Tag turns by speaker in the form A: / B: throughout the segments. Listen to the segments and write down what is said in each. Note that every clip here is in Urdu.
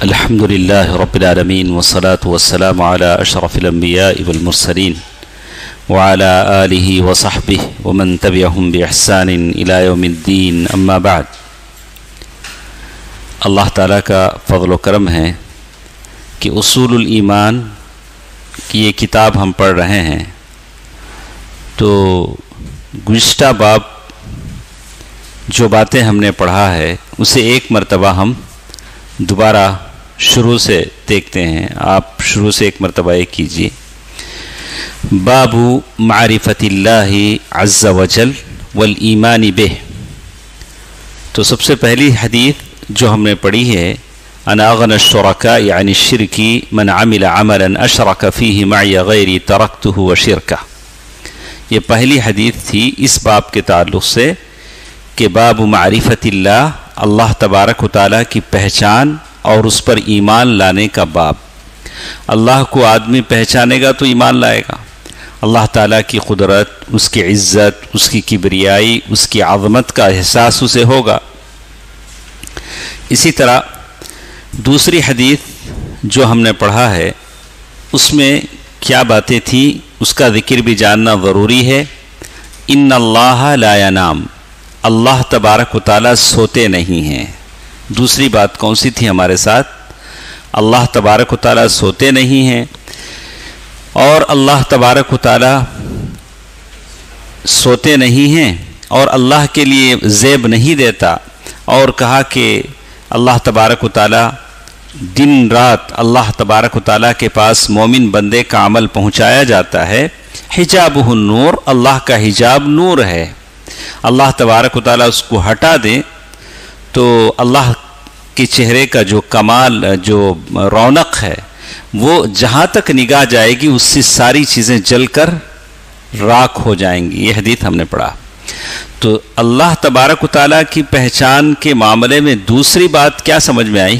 A: الحمد لله رب العالمين والصلاة والسلام على أشرف الأنبياء والمرسلين وعلى آله وصحبه ومن تبعهم بإحسان إلى يوم الدين أما بعد. اللہ تعالیٰ کا فضل و کرم ہے کہ اصول الایمان کی یہ کتاب ہم پڑھ رہے ہیں. تو گزشتہ باب جو باتیں ہم نے پڑھا ہے اسے ایک مرتبہ ہم دوبارہ شروع سے دیکھتے ہیں. آپ شروع سے ایک مرتبہ یہ کیجیے. باب معرفت اللہ عز وجل والایمان بہ. تو سب سے پہلی حدیث جو ہم نے پڑھی ہے انا اغنى الشركاء عن الشرك من عمل عملا اشرك فيه معي غيري تركته وشركه. یہ پہلی حدیث تھی اس باب کے تعلق سے کہ باب معرفت اللہ، اللہ تبارک و تعالیٰ کی پہچان اور اس پر ایمان لانے کا باب. اللہ کو آدمی پہچانے گا تو ایمان لائے گا. اللہ تعالیٰ کی قدرت، اس کی عزت، اس کی کبریائی، اس کی عظمت کا احساس اسے ہوگا. اسی طرح دوسری حدیث جو ہم نے پڑھا ہے اس میں کیا باتیں تھیں اس کا ذکر بھی جاننا ضروری ہے. ان اللہ لا ینام، اللہ تبارک و تعالیٰ سوتے نہیں ہیں. دوسری بات کون سی تھی ہمارے ساتھ؟ اللہ تبارک و تعالیٰ سوتے نہیں ہیں اور اللہ تبارک و تعالیٰ سوتے نہیں ہیں اور اللہ کے لیے زیب نہیں دیتا. اور کہا کہ اللہ تبارک و تعالیٰ دن رات اللہ تبارک و تعالیٰ کے پاس مومن بندے کا عمل پہنچایا جاتا ہے. حجابہ النور، اللہ کا حجاب نور ہے. اللہ تبارک و تعالیٰ اس کو ہٹا دیں تو اللہ کے چہرے کا جو کمال، جو رونق ہے، وہ جہاں تک نگاہ جائے گی اس سے ساری چیزیں جل کر راکھ ہو جائیں گی. یہ حدیث ہم نے پڑھا. تو اللہ تبارک و تعالیٰ کی پہچان کے معاملے میں دوسری بات کیا سمجھ میں آئی؟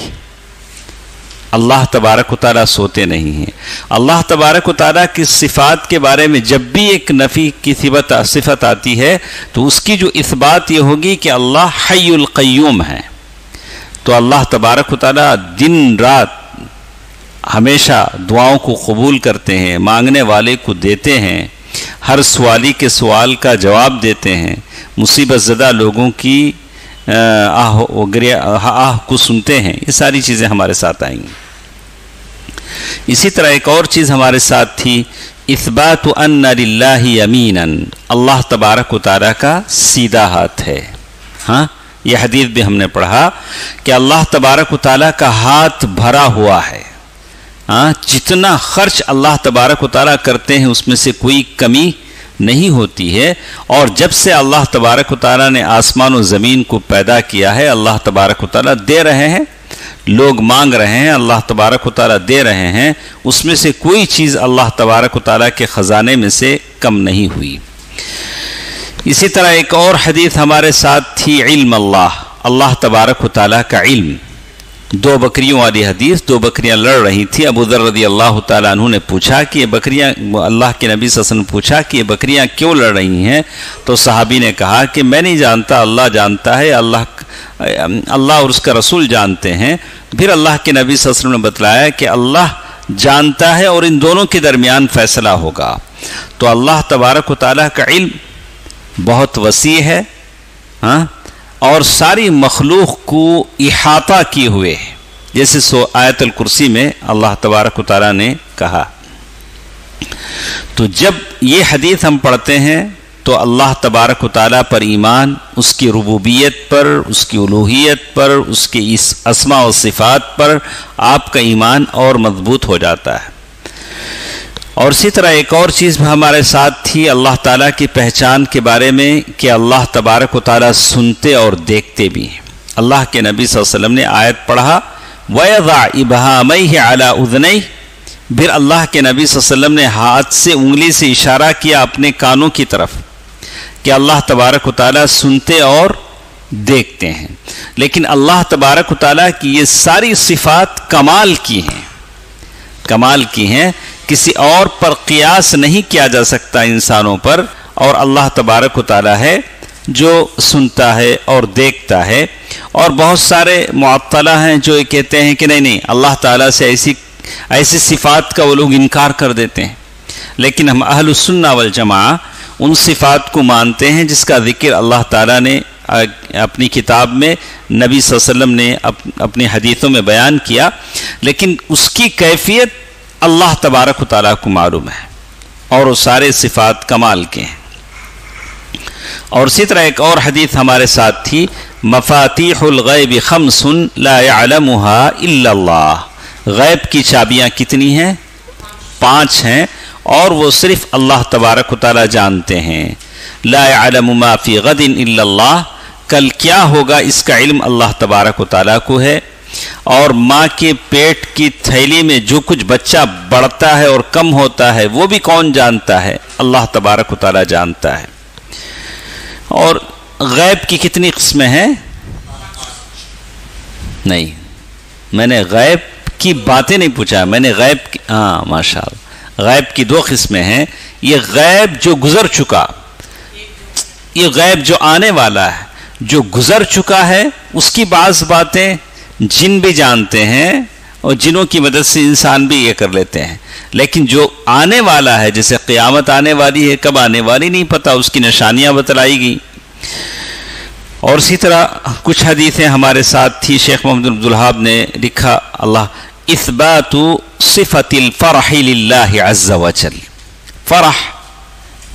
A: اللہ تبارک و تعالیٰ سوتے نہیں ہیں. اللہ تبارک و تعالیٰ کی صفات کے بارے میں جب بھی ایک نفی کی صفت آتی ہے تو اس کی جو اثبات یہ ہوگی کہ اللہ حی القیوم ہے. تو اللہ تبارک و تعالیٰ دن رات ہمیشہ دعاؤں کو قبول کرتے ہیں، مانگنے والے کو دیتے ہیں، ہر سوالی کے سوال کا جواب دیتے ہیں، مصیبت زدہ لوگوں کی آہ کو سنتے ہیں. یہ ساری چیزیں ہمارے ساتھ آئیں گی. اسی طرح ایک اور چیز ہمارے ساتھ تھی، اثبات ان للہ یمینا، اللہ تبارک و تعالیٰ کا سیدھا ہاتھ ہے. ہاں، یہ حدیث بھی ہم نے پڑھا کہ اللہ تبارک و تعالیٰ کا ہاتھ بھرا ہوا ہے. جتنا خرچ اللہ تبارک و تعالیٰ کرتے ہیں اس میں سے کوئی کمی نہیں ہوتی ہے. اور جب سے اللہ تبارک و تعالیٰ نے آسمان و زمین کو پیدا کیا ہے اللہ تبارک و تعالیٰ دے رہے ہیں. لوگ مانگ رہے ہیں، اللہ تبارک و تعالیٰ دے رہے ہیں. اس میں سے کوئی چیز اللہ تبارک و تعالیٰ کے خزانے میں سے کم نہیں ہوئی. اسی طرح ایک اور حدیث ہمارے ساتھ تھی، علم اللہ، اللہ تبارک و تعالیٰ کا علم. دو بکریوں والی حدیث، دو بکریاں لڑ رہی تھی. ابو ذر رضی اللہ تعالیٰ عنہ نے پوچھا کہ یہ بکریاں، اللہ کے نبی صلی اللہ علیہ وسلم نے پوچھا کہ یہ بکریاں کیوں لڑ رہی ہیں؟ تو صحابی نے کہا کہ میں نہیں جانتا، اللہ جانتا ہے، اللہ اور اس کا رسول جانتے ہیں. پھر اللہ کے نبی صلی اللہ علیہ وسلم نے بتلایا کہ اللہ جانتا ہے اور ان دونوں کے درمیان فیصلہ ہوگا. تو اللہ تبارک و تعالیٰ کا علم بہت وسیع ہے اور ساری مخلوق کو احاطہ کیے ہوئے ہے. جیسے آیت الکرسی میں اللہ تبارک و تعالیٰ نے کہا. تو جب یہ حدیث ہم پڑھتے ہیں تو اللہ تبارک و تعالیٰ پر ایمان، اس کی ربوبیت پر، اس کی الوہیت پر، اس کی اسماء و صفات پر آپ کا ایمان اور مضبوط ہو جاتا ہے. اور اسی طرح ایک اور چیز بھی ہمارے ساتھ تھی اللہ تعالیٰ کی پہچان کے بارے میں کہ اللہ تبارک و تعالیٰ سنتے اور دیکھتے بھی ہیں. اللہ کے نبی صلی اللہ علیہ وسلم نے آیت پڑھا وَيَضَعْ إِبْهَامَيْهِ عَلَىٰ أُذْنَيْهِ. پھر اللہ کے نبی صلی اللہ علیہ وسلم نے ہاتھ سے انگلی سے اشارہ کیا اپنے کانوں کی طرف کہ اللہ تبارک و تعالیٰ سنتے اور دیکھتے ہیں. لیکن اللہ تبارک و تعالیٰ کی یہ ساری صفات کمال کی ہیں، کمال کی ہیں، کسی اور پر قیاس نہیں کیا جا سکتا انسانوں پر. اور اللہ تبارک و تعالیٰ ہے جو سنتا ہے اور دیکھتا ہے، اور بہت سارے معطلہ ہیں جو یہ کہتے ہیں کہ نہیں اللہ تعالیٰ سے ایسی صفات کا وہ لوگ انکار کر دیتے ہیں، لیکن ہم اہل السنہ والجماعہ ان صفات کو مانتے ہیں جس کا ذکر اللہ تعالیٰ نے اپنی کتاب میں، نبی صلی اللہ علیہ وسلم نے اپنی حدیثوں میں بیان کیا، لیکن اس کی کیفیت اللہ تبارک و تعالیٰ کو معلوم ہے، اور وہ سارے صفات کمال کے ہیں۔ اور اسی طرح ایک اور حدیث ہمارے ساتھ تھی، مفاتیح الغیب خمس لا يعلمها الا اللہ، غیب کی چابیاں کتنی ہیں؟ 5 ہیں، اور وہ صرف اللہ تبارک و تعالیٰ جانتے ہیں۔ لا يعلم ما فی غد الا اللہ، کل کیا ہوگا اس کا علم اللہ تبارک و تعالیٰ کو ہے، اور ماں کے پیٹ کی تھیلی میں جو کچھ بچہ بڑھتا ہے اور کم ہوتا ہے وہ بھی کون جانتا ہے؟ اللہ تبارک و تعالیٰ جانتا ہے۔ اور غیب کی کتنی قسمیں ہیں؟ نہیں، میں نے غیب کی باتیں نہیں پوچھا، میں نے غیب کی ماشاءاللہ، غیب کی 2 قسمیں ہیں۔ یہ غیب جو گزر چکا، یہ غیب جو آنے والا ہے، جو گزر چکا ہے اس کی بعض باتیں جن بھی جانتے ہیں، اور جنوں کی مدد سے انسان بھی یہ کر لیتے ہیں، لیکن جو آنے والا ہے، جیسے قیامت آنے والی ہے، کب آنے والی نہیں پتہ، اس کی نشانیاں بتلائی گئی۔ اور اسی طرح کچھ حدیثیں ہمارے ساتھ تھی، شیخ محمد عبدالوہاب نے لکھا، اللہ اثبات صفت الفرح للہ عز وجل، فرح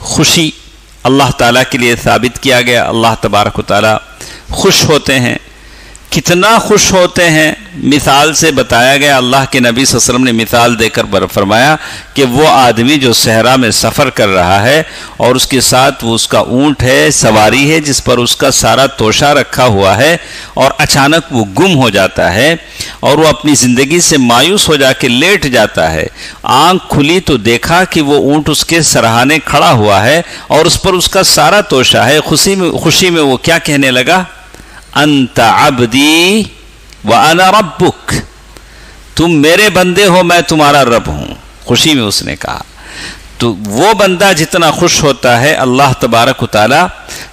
A: خوشی اللہ تعالیٰ کے لیے ثابت کیا گیا۔ اللہ تبارک و تعالیٰ خوش ہوتے ہیں، کتنا خوش ہوتے ہیں مثال سے بتایا گیا۔ اللہ کے نبی صلی اللہ علیہ وسلم نے مثال دے کر فرمایا کہ وہ آدمی جو صحرا میں سفر کر رہا ہے اور اس کے ساتھ وہ اس کا اونٹ ہے، سواری ہے جس پر اس کا سارا توشہ رکھا ہوا ہے، اور اچانک وہ گم ہو جاتا ہے اور وہ اپنی زندگی سے مایوس ہو جا کے لیٹ جاتا ہے۔ آنکھ کھلی تو دیکھا کہ وہ اونٹ اس کے سرہانے کھڑا ہوا ہے اور اس پر اس کا سارا توشہ ہے۔ خوشی میں وہ کیا کہنے لگا؟ انت عبدی وانا ربک، تم میرے بندے ہو، میں تمہارا رب ہوں، خوشی میں اس نے کہا۔ تو وہ بندہ جتنا خوش ہوتا ہے، اللہ تبارک و تعالی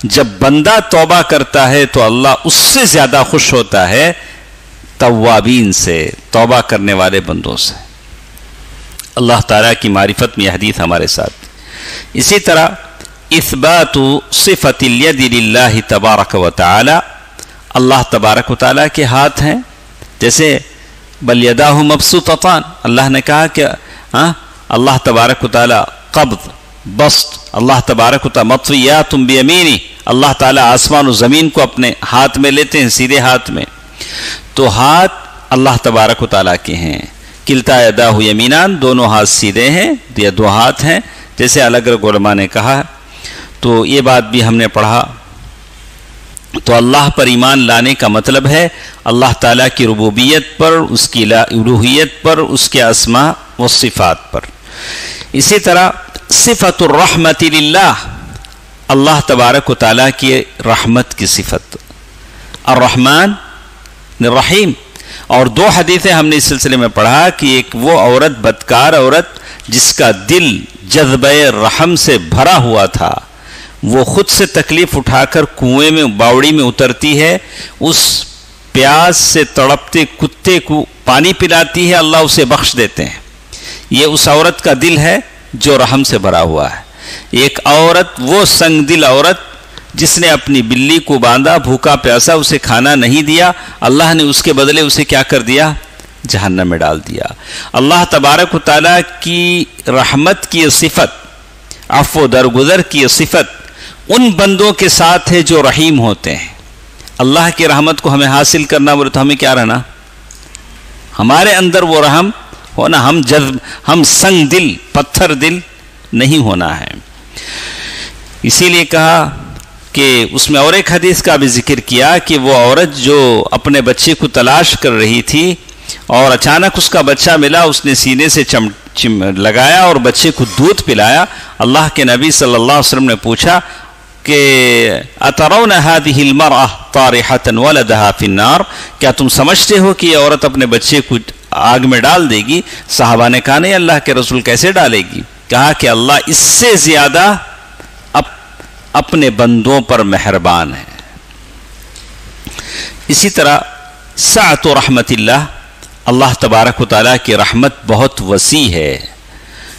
A: جب بندہ توبہ کرتا ہے تو اللہ اس سے زیادہ خوش ہوتا ہے توابین سے، توبہ کرنے والے بندوں سے۔ اللہ تعالیٰ کی معرفت میں یہ حدیث ہمارے ساتھ۔ اسی طرح اثبات صفت الید للہ تبارک و تعالی، اللہ تبارک و تعالیٰ کے ہاتھ ہیں، جیسے بل یداہ مبسوطتان، اللہ نے کہا کہ اللہ تبارک و تعالیٰ قبض بسط، اللہ تبارک و تعالیٰ مطویات بیمینی، اللہ تعالیٰ آسمان و زمین کو اپنے ہاتھ میں لیتے ہیں، سیدھے ہاتھ میں۔ تو ہاتھ اللہ تبارک و تعالیٰ کے ہیں، کلتا یداہ یمینان، دونوں ہاتھ سیدھے ہیں، یہ 2 ہاتھ ہیں، جیسے الگ الگ علماء نے کہا۔ تو یہ بات بھی ہم نے پڑھا۔ تو اللہ پر ایمان لانے کا مطلب ہے اللہ تعالیٰ کی ربوبیت پر، اس کی الوہیت پر، اس کے اسماء و صفات پر۔ اسی طرح صفت الرحمت للہ، اللہ تبارک و تعالیٰ کی رحمت کی صفت، الرحمن الرحیم۔ اور 2 حدیثیں ہم نے اس سلسلے میں پڑھا کہ ایک وہ عورت، بدکار عورت جس کا دل جذبہ رحم سے بھرا ہوا تھا، وہ خود سے تکلیف اٹھا کر کنویں میں، باوڑی میں اترتی ہے، اس پیاس سے تڑپتے کتے کو پانی پلاتی ہے، اللہ اسے بخش دیتے ہیں۔ یہ اس عورت کا دل ہے جو رحم سے بھرا ہوا ہے۔ ایک عورت، وہ سنگ دل عورت جس نے اپنی بلی کو باندھا، بھوکا پیاسا، اسے کھانا نہیں دیا، اللہ نے اس کے بدلے اسے کیا کر دیا؟ جہنم میں ڈال دیا۔ اللہ تبارک و تعالیٰ کی رحمت کی صفت، عفو درگزر کی صفت ان بندوں کے ساتھ ہے جو رحیم ہوتے ہیں۔ اللہ کی رحمت کو ہمیں حاصل کرنا بولے تو ہمیں کیا رہنا؟ ہمارے اندر وہ رحم ہونا، ہم سنگ دل، پتھر دل نہیں ہونا ہے۔ اسی لیے کہا کہ اس میں اور ایک حدیث کا بھی ذکر کیا کہ وہ عورت جو اپنے بچے کو تلاش کر رہی تھی اور اچانک اس کا بچہ ملا، اس نے سینے سے لگایا اور بچے کو دودھ پلایا۔ اللہ کے نبی صلی اللہ علیہ وسلم نے پوچھا کہ اترون هذه المرأة طارحة ولدها في النار، کیا تم سمجھتے ہو کہ یہ عورت اپنے بچے کو آگ میں ڈال دے گی؟ صحابہ نے کہا نہیں اللہ کے رسول، کیسے ڈالے گی؟ کہا کہ اللہ اس سے زیادہ اب اپنے بندوں پر مہربان ہے۔ اسی طرح سعت و رحمت اللہ تبارک و تعالیٰ کی رحمت بہت وسیع ہے۔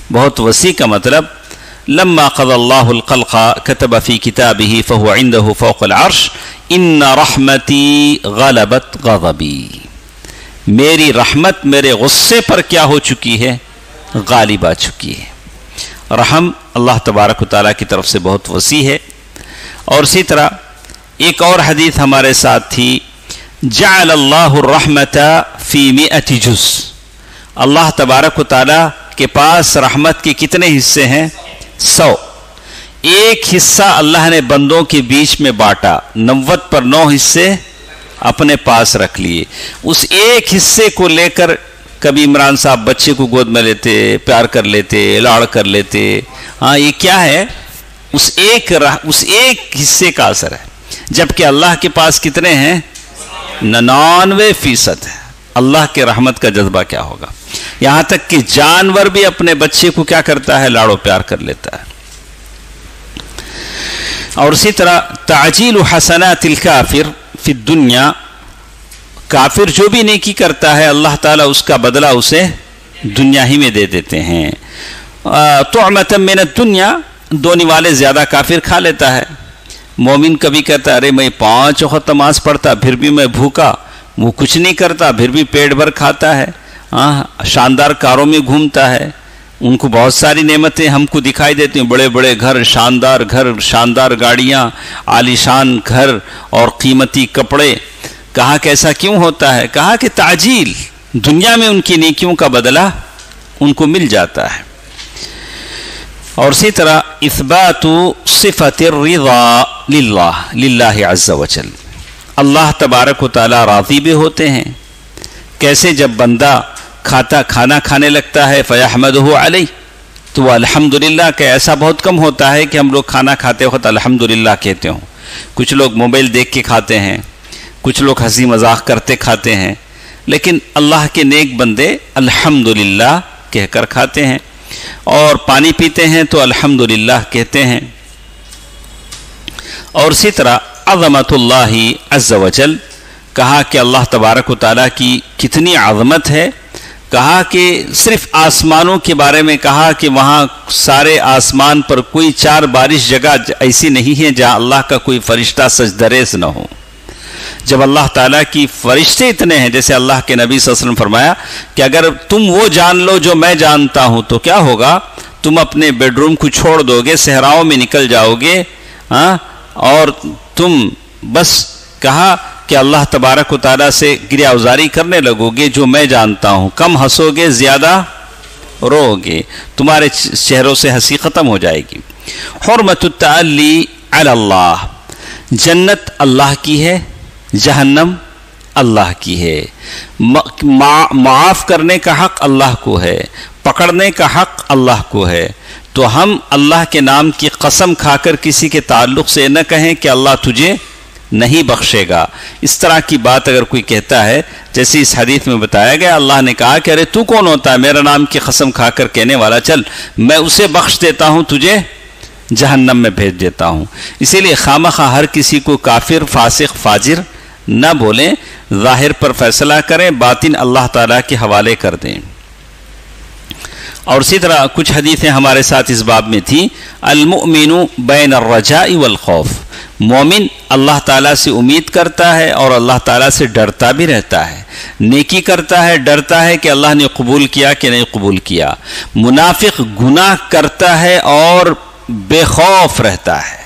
A: بہت وسیع کا مطلب لما قضى الله الخلق كتب في كتابه فهو عنده فوق العرش ان رحمتی غلبت غضبی، میری رحمت میرے غصے پر کیا ہو چکی ہے؟ غالب آ چکی ہے۔ رحم اللہ تبارک و تعالیٰ کی طرف سے بہت وسیع ہے۔ اور اسی طرح ایک اور حدیث ہمارے ساتھ تھی، جعل اللہ الرحمت فی 100 جز، اللہ تبارک و تعالیٰ کے پاس رحمت کے کتنے حصے ہیں؟ 100۔ ایک حصہ اللہ نے بندوں کے بیچ میں بانٹا، 90 پر 9 حصے اپنے پاس رکھ لیے۔ اس ایک حصے کو لے کر کبھی عمران صاحب بچے کو گود میں لیتے، پیار کر لیتے، لاڑ کر لیتے۔ ہاں، یہ کیا ہے؟ اس ایک حصے کا اثر ہے، جبکہ اللہ کے پاس کتنے ہیں؟ 99% ہے۔ اللہ کے رحمت کا جذبہ کیا ہوگا؟ یہاں تک کہ جانور بھی اپنے بچے کو کیا کرتا ہے؟ لاڑو پیار کر لیتا ہے۔ اور اسی طرح تعجیل حسنات الکافر فی الدنیا، کافر جو بھی نیکی کرتا ہے اللہ تعالیٰ اس کا بدلہ اسے دنیا ہی میں دے دیتے ہیں۔ طعمۃ من الدنیا، دو نوالے زیادہ کافر کھا لیتا ہے۔ مومن کبھی کہتا ہے ارے میں 5 وقت نماز پڑھتا پھر بھی میں بھوکا، وہ کچھ نہیں کرتا پھر بھی پیٹ بھر کھاتا ہے، شاندار کاروں میں گھومتا ہے، ان کو بہت ساری نعمتیں ہم کو دکھائی دیتی ہیں، بڑے بڑے گھر، شاندار گاڑیاں، عالیشان گھر اور قیمتی کپڑے۔ کہا کہ ایسا کیوں ہوتا ہے؟ کہا کہ تعجیل، دنیا میں ان کی نیکیوں کا بدلہ ان کو مل جاتا ہے۔ اور اسی طرح اثبات صفت الرضا للہ عز وجل، اللہ تبارک و تعالیٰ راضی بھی ہوتے ہیں۔ کیسے؟ جب بندہ کھانا کھانے لگتا ہے فیحمدہ علیہ، تو وہ الحمدللہ کہ ایسا بہت کم ہوتا ہے کہ ہم لوگ کھانا کھاتے وقت الحمدللہ کہتے ہوں۔ کچھ لوگ موبائل دیکھ کے کھاتے ہیں، کچھ لوگ ہنسی مذاق کرتے کھاتے ہیں، لیکن اللہ کے نیک بندے الحمدللہ کہہ کر کھاتے ہیں۔ اور پانی پیتے ہیں تو الحمدللہ کہتے ہیں۔ اور اسی طرح عظمت اللہ عز وجل، کہا کہ اللہ تبارک و تعالیٰ کی کتنی عظمت ہے۔ کہا کہ صرف آسمانوں کے بارے میں کہا کہ وہاں سارے آسمان پر کوئی 4 بارش جگہ ایسی نہیں ہے جہاں اللہ کا کوئی فرشتہ سجدہ ریز نہ ہو۔ جب اللہ تعالیٰ کی فرشتے اتنے ہیں، جیسے اللہ کے نبی صلی اللہ علیہ وسلم فرمایا کہ اگر تم وہ جان لو جو میں جانتا ہوں تو کیا ہوگا؟ تم اپنے بیڈ روم کو چھوڑ دو گے، صحراؤں میں نکل جاؤ گے، اور تم بس کہا کہ اللہ تبارک و تعالیٰ سے گریہ ازاری کرنے لگو گے جو میں جانتا ہوں، کم ہنسو گے زیادہ رو گے، تمہارے چہروں سے ہنسی ختم ہو جائے گی۔ حرمت التعلی علی اللہ، جنت اللہ کی ہے، جہنم اللہ کی ہے، معاف کرنے کا حق اللہ کو ہے، پکڑنے کا حق اللہ کو ہے۔ تو ہم اللہ کے نام کی قسم کھا کر کسی کے تعلق سے نہ کہیں کہ اللہ تجھے نہیں بخشے گا۔ اس طرح کی بات اگر کوئی کہتا ہے، جیسے اس حدیث میں بتایا گیا، اللہ نے کہا کہ ارے تو کون ہوتا ہے میرا نام کی قسم کھا کر کہنے والا، چل میں اسے بخش دیتا ہوں، تجھے جہنم میں بھیج دیتا ہوں۔ اسی لیے خامخواہ ہر کسی کو کافر، فاسق، فاجر نہ بولیں، ظاہر پر فیصلہ کریں، باطن اللہ تعالیٰ کے حوالے کر دیں۔ اور اسی طرح کچھ حدیثیں ہمارے ساتھ اس باب میں تھی، المؤمن بین الرجاء والخوف، مومن اللہ تعالیٰ سے امید کرتا ہے اور اللہ تعالیٰ سے ڈرتا بھی رہتا ہے، نیکی کرتا ہے، ڈرتا ہے کہ اللہ نے قبول کیا کہ نہیں قبول کیا۔ منافق گناہ کرتا ہے اور بے خوف رہتا ہے،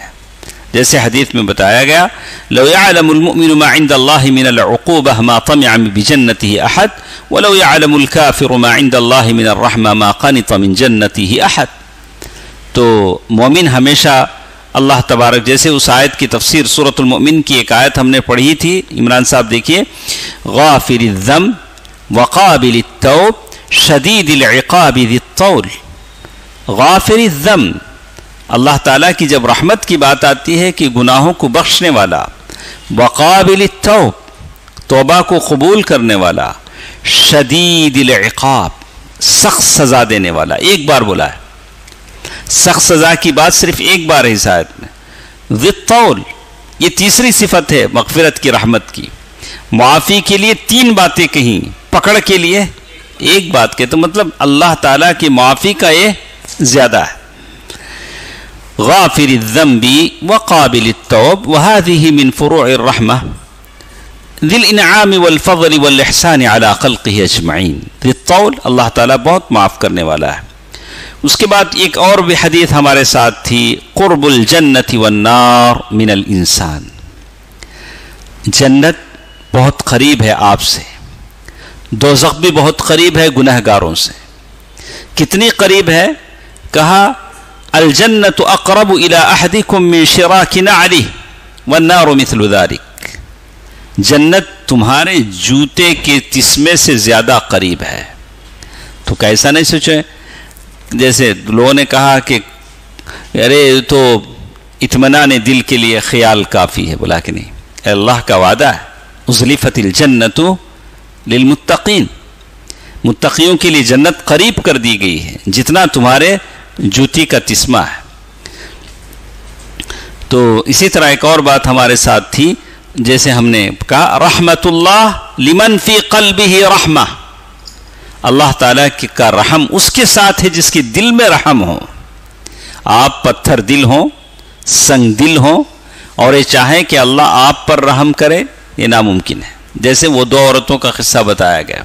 A: جیسے حدیث میں بتایا گیا، لو يعلم المؤمن ما عند الله من العقوبة ما طمع بجنته احد ولو يعلم الكافر ما عند الله من الرحمة ما قنط من جنته احد۔ تو مومن ہمیشہ اللہ تبارک، جیسے اس آیت کی تفسیر سورۃ المؤمن کی ایک آیت ہم نے پڑھی تھی، عمران صاحب دیکھیے، غافر الذنب وقابل التوب شدید العقاب ذی الطول۔ غافر الذنب، اللہ تعالیٰ کی جب رحمت کی بات آتی ہے کہ گناہوں کو بخشنے والا، وقابل التوب، توبہ کو قبول کرنے والا، شدید العقاب، سخت سزا دینے والا۔ ایک بار بولا ہے، سخت سزا کی بات صرف ایک بار ہے اس آیت میں، ذی الطول، یہ تیسری صفت ہے مغفرت کی، رحمت کی۔ معافی کے لیے 3 باتیں کہیں، پکڑ کے لیے 1 بات کے، تو مطلب اللہ تعالیٰ کی معافی کا یہ زیادہ ہے۔ غافر الذنب وقابل التوب وهذه من فروع الرحمة ذی الانعام والفضل والاحسان على خلقه اجمعین۔ ذی الطول، اللہ تعالیٰ بہت معاف کرنے والا ہے۔ اس کے بعد ایک اور بھی حدیث ہمارے ساتھ تھی، قرب الجنت والنار من الانسان، جنت بہت قریب ہے آپ سے، دوزخ بھی بہت قریب ہے گنہگاروں سے۔ کتنی قریب ہے؟ کہا الجنت اقرب الى احدکم من شراک نعلہ والنار مثل ذلك، جنت تمہارے جوتے کے تسمے سے زیادہ قریب ہے۔ تو کیسا نہیں سوچے، جیسے لوگوں نے کہا کہ ارے تو اطمینان دل کے لیے خیال کافی ہے، بولا کہ نہیں، اللہ کا وعدہ ہے ازلفت الجنت للمتقین، متقیوں کے لیے جنت قریب کر دی گئی ہے جتنا تمہارے جوتی کا تسمہ ہے۔ تو اسی طرح ایک اور بات ہمارے ساتھ تھی، جیسے ہم نے کہا رحمت اللہ لمن فی قلبہ رحمہ، اللہ تعالیٰ کا رحم اس کے ساتھ ہے جس کے دل میں رحم ہو۔ آپ پتھر دل ہوں، سنگ دل ہوں اور یہ چاہیں کہ اللہ آپ پر رحم کرے، یہ ناممکن ہے، جیسے وہ 2 عورتوں کا قصہ بتایا گیا۔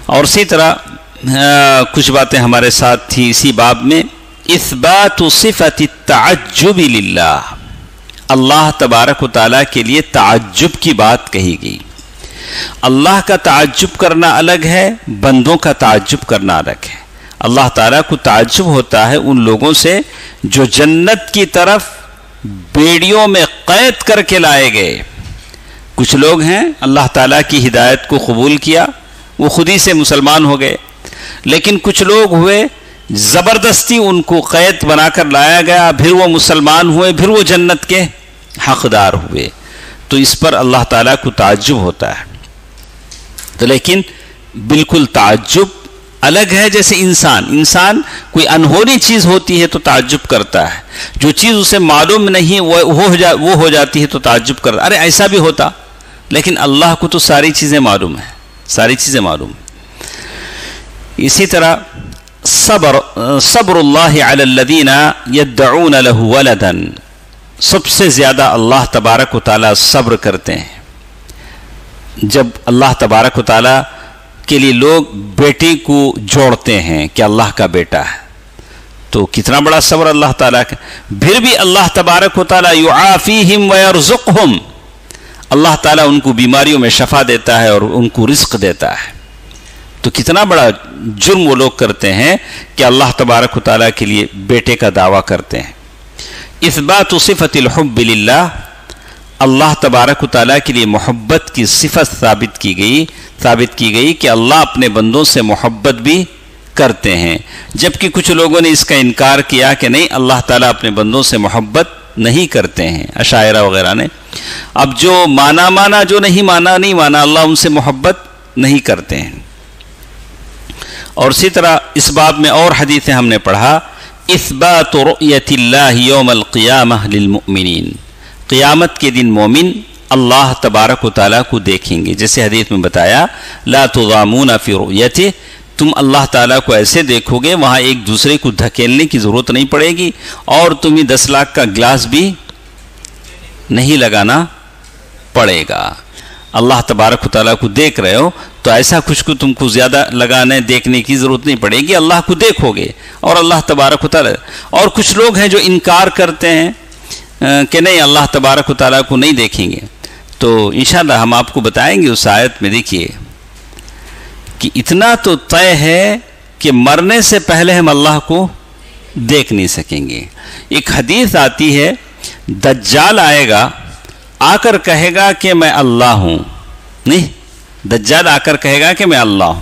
A: اور اسی طرح کچھ باتیں ہمارے ساتھ تھی اسی باب میں، اثبات صفت التعجب للہ، اللہ تبارک و تعالیٰ کے لیے تعجب کی بات کہی گئی۔ اللہ کا تعجب کرنا الگ ہے، بندوں کا تعجب کرنا الگ ہے۔ اللہ تعالیٰ کو تعجب ہوتا ہے ان لوگوں سے جو جنت کی طرف بیڑیوں میں قید کر کے لائے گئے۔ کچھ لوگ ہیں اللہ تعالیٰ کی ہدایت کو قبول کیا، وہ خود ہی سے مسلمان ہو گئے، لیکن کچھ لوگ ہوئے زبردستی ان کو قید بنا کر لایا گیا، پھر وہ مسلمان ہوئے، پھر وہ جنت کے حقدار ہوئے۔ تو اس پر اللہ تعالیٰ کو تعجب ہوتا ہے۔ تو لیکن بالکل تعجب الگ ہے، جیسے انسان کوئی انہونی چیز ہوتی ہے تو تعجب کرتا ہے، جو چیز اسے معلوم نہیں وہ ہو جاتی ہے تو تعجب کرتا ہے، ارے ایسا بھی ہوتا، لیکن اللہ کو تو ساری چیزیں معلوم ہیں، ساری چیزیں معلوم ہیں۔ اسی طرح صبر اللہ علی الذین یدعون له ولدا، سب سے زیادہ اللہ تبارک و تعالیٰ صبر کرتے ہیں جب اللہ تبارک و تعالیٰ کے لیے لوگ بیٹے کو جوڑتے ہیں کہ اللہ کا بیٹا ہے، تو کتنا بڑا صبر اللہ تعالیٰ کا۔ پھر بھی اللہ تبارک و تعالیٰ یعافیہم ویرزقہم، اللہ تعالیٰ ان کو بیماریوں میں شفا دیتا ہے اور ان کو رزق دیتا ہے۔ تو کتنا بڑا جرم وہ لوگ کرتے ہیں کہ اللہ تبارک و تعالیٰ کے لیے بیٹے کا دعویٰ کرتے ہیں۔ اثبات صفت الحب للہ، اللہ تبارک و تعالیٰ کے لیے محبت کی صفت ثابت کی گئی کہ اللہ اپنے بندوں سے محبت بھی کرتے ہیں، جبکہ کچھ لوگوں نے اس کا انکار کیا کہ نہیں، اللہ تعالیٰ اپنے بندوں سے محبت نہیں کرتے ہیں، اشاعرہ وغیرہ نے۔ اب جو مانا جو نہیں مانا، اللہ ان سے محبت نہیں کرتے ہیں۔ اور اسی طرح اس باب میں اور حدیثیں ہم نے پڑھا، اثبات رؤیت اللہ یوم القیامہ للمؤمنین، قیامت کے دن مومن اللہ تبارک و تعالیٰ کو دیکھیں گے، جیسے حدیث میں بتایا لا تضامون فی رؤیتہ، تم اللہ تعالیٰ کو ایسے دیکھو گے وہاں ایک دوسرے کو دھکیلنے کی ضرورت نہیں پڑے گی، اور تمہیں 10 لاکھ کا گلاس بھی نہیں لگانا پڑے گا۔ اللہ تبارک و تعالیٰ کو دیکھ رہے ہو تو ایسا کچھ کو تم کو زیادہ لگانے دیکھنے کی ضرورت نہیں پڑے گی، اللہ کو دیکھو گے اور اللہ تبارک و تعالیٰ۔ اور کچھ لوگ ہیں جو انکار کرتے ہیں کہ نہیں اللہ تبارک و تعالیٰ کو نہیں دیکھیں گے، تو انشاءاللہ ہم آپ کو بتائیں گے اس آیت میں۔ دیکھیے کہ اتنا تو طے ہے کہ مرنے سے پہلے ہم اللہ کو دیکھ نہیں سکیں گے۔ ایک حدیث آتی ہے، دجال آئے گا، آ کر کہے گا کہ میں اللہ ہوں، نہیں، دجال آ کر کہے گا کہ میں اللہ ہوں،